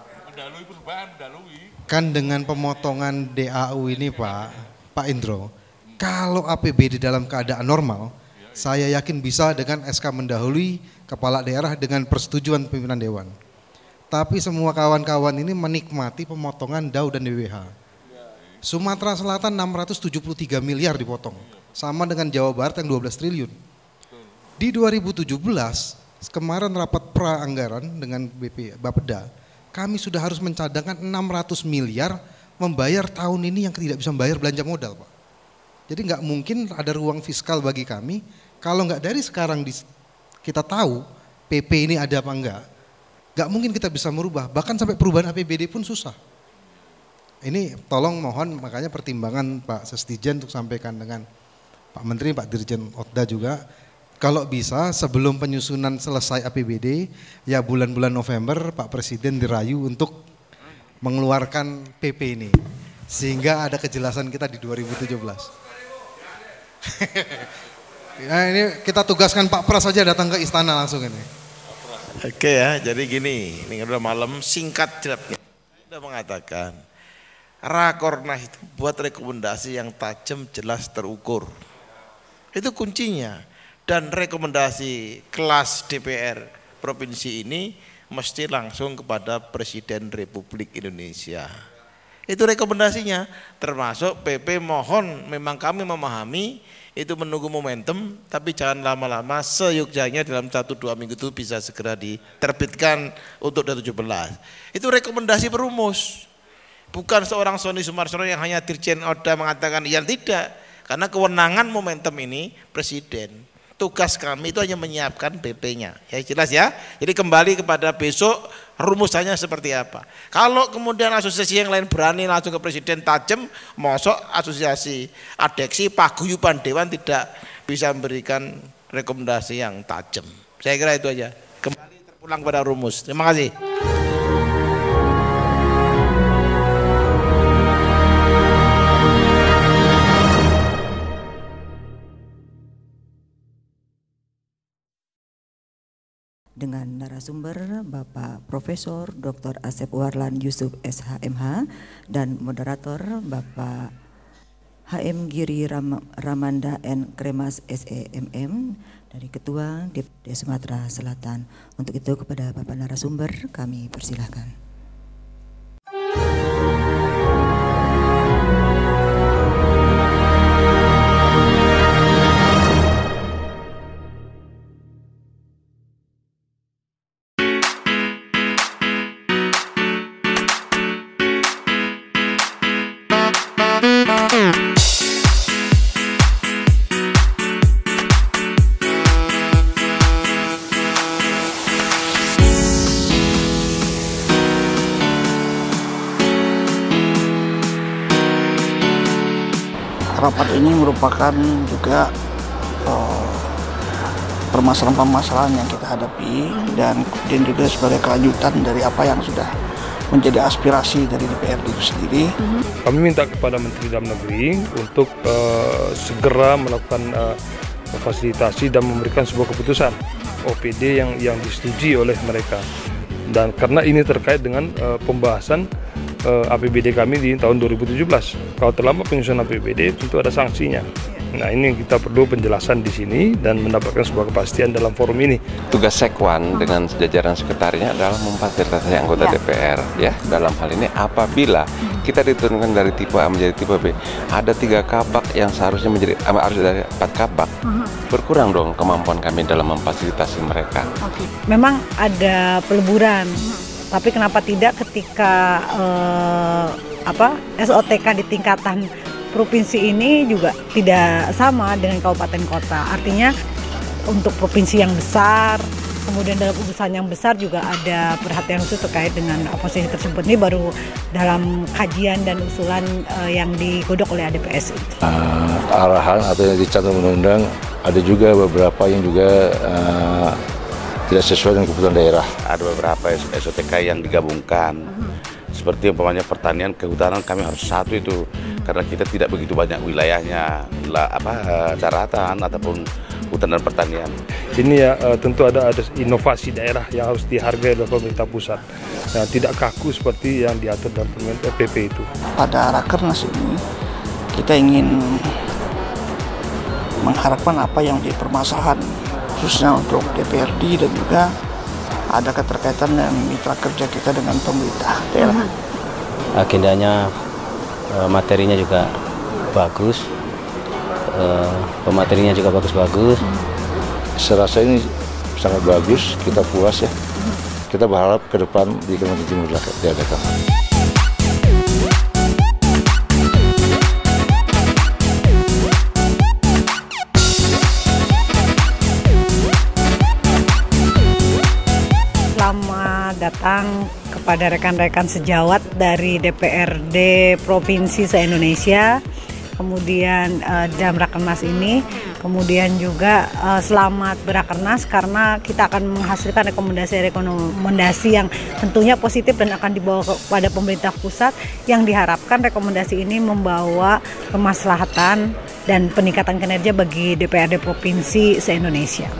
kan dengan pemotongan DAU ini Pak Indro, kalau APBD dalam keadaan normal, saya yakin bisa dengan SK mendahului kepala daerah dengan persetujuan pimpinan Dewan. tapi semua kawan-kawan ini menikmati pemotongan DAU dan DWH. Sumatera Selatan 673 miliar dipotong, sama dengan Jawa Barat yang 12 triliun. Di 2017, kemarin rapat pra-anggaran dengan Bapeda, kami sudah harus mencadangkan 600 miliar membayar tahun ini yang tidak bisa membayar belanja modal, Pak. Jadi nggak mungkin ada ruang fiskal bagi kami, kalau nggak dari sekarang kita tahu PP ini ada apa enggak. Gak mungkin kita bisa merubah, bahkan sampai perubahan APBD pun susah. Ini tolong mohon makanya pertimbangan Pak Sesdijen untuk sampaikan dengan Pak Menteri, Pak Dirjen Otda juga. Kalau bisa sebelum penyusunan selesai APBD, ya bulan-bulan November Pak Presiden dirayu untuk mengeluarkan PP ini. Sehingga ada kejelasan kita di 2017. Nah, ini kita tugaskan Pak Pras saja datang ke istana langsung ini. Oke ya, jadi gini, ini udah malam, singkat jelasnya. Sudah mengatakan, Rakornas itu buat rekomendasi yang tajam, jelas, terukur. Itu kuncinya. Dan rekomendasi kelas DPR provinsi ini mesti langsung kepada Presiden Republik Indonesia. Itu rekomendasinya, termasuk PP mohon, memang kami memahami, itu menunggu momentum, tapi jangan lama-lama, seyogyanya dalam 1-2 minggu itu bisa segera diterbitkan untuk 2017. Itu rekomendasi perumus, bukan seorang Sony Sumarsono yang hanya Dirjen Oda mengatakan iya, tidak, karena kewenangan momentum ini Presiden. Tugas kami itu hanya menyiapkan PP-nya, ya jelas ya. Jadi kembali kepada besok rumusannya seperti apa. Kalau kemudian asosiasi yang lain berani langsung ke Presiden tajam, mosok asosiasi adeksi paguyuban dewan tidak bisa memberikan rekomendasi yang tajam. Saya kira itu aja. Kembali terpulang pada rumus. Terima kasih. Dengan narasumber Bapak Profesor Dr. Asep Warlan Yusuf SHMH dan moderator Bapak HM Giri Ramanda N. Kremas SEMM dari Ketua DPD Sumatera Selatan. Untuk itu kepada Bapak narasumber kami persilahkan. Rapat ini merupakan juga permasalahan-permasalahan yang kita hadapi dan kemudian juga sebagai kelanjutan dari apa yang sudah menjadi aspirasi dari DPRD itu sendiri. Kami minta kepada Menteri Dalam Negeri untuk segera melakukan fasilitasi dan memberikan sebuah keputusan OPD yang disetujui oleh mereka. Dan karena ini terkait dengan pembahasan APBD kami di tahun 2017. Kalau terlambat penyusunan APBD tentu ada sanksinya. Nah, ini kita perlu penjelasan di sini dan mendapatkan sebuah kepastian dalam forum ini. Tugas Sekwan dengan jajaran sekretariatnya adalah memfasilitasi anggota DPR ya dalam hal ini apabila kita diturunkan dari tipe A menjadi tipe B, ada 3 kabak yang seharusnya menjadi harus dari 4 kabak. Berkurang dong kemampuan kami dalam memfasilitasi mereka. Memang ada peleburan. Tapi kenapa tidak ketika SOTK di tingkatan provinsi ini juga tidak sama dengan kabupaten kota. Artinya untuk provinsi yang besar, kemudian dalam urusan yang besar juga ada perhatian khusus terkait dengan posisi tersebut. Ini baru dalam kajian dan usulan yang digodok oleh ADPS. Arahan atau yang dicatat undang-undang ada juga beberapa yang juga tidak sesuai dengan kebutuhan daerah. Ada beberapa SOTK yang digabungkan. Seperti umpamanya pertanian, kehutanan kami harus satu itu karena kita tidak begitu banyak wilayahnya, daratan ataupun hutan dan pertanian. Ini ya tentu ada inovasi daerah yang harus dihargai oleh pemerintah pusat. Nah, tidak kaku seperti yang diatur dalam PP itu. Pada Rakernas ini kita ingin mengharapkan apa yang menjadi permasalahan khususnya untuk DPRD dan juga ada keterkaitan dengan mitra kerja kita dengan pemerintah daerah. Agendanya, materinya juga bagus, pematerinya juga bagus-bagus. Saya rasa ini sangat bagus, kita puas ya. Kita berharap ke depan di Kalimantan Timur diadakan. Selamat datang kepada rekan-rekan sejawat dari DPRD Provinsi se-Indonesia, kemudian dalam Rakernas ini, kemudian juga selamat berakernas karena kita akan menghasilkan rekomendasi yang tentunya positif dan akan dibawa kepada pemerintah pusat, yang diharapkan rekomendasi ini membawa kemaslahatan dan peningkatan kinerja bagi DPRD Provinsi se-Indonesia.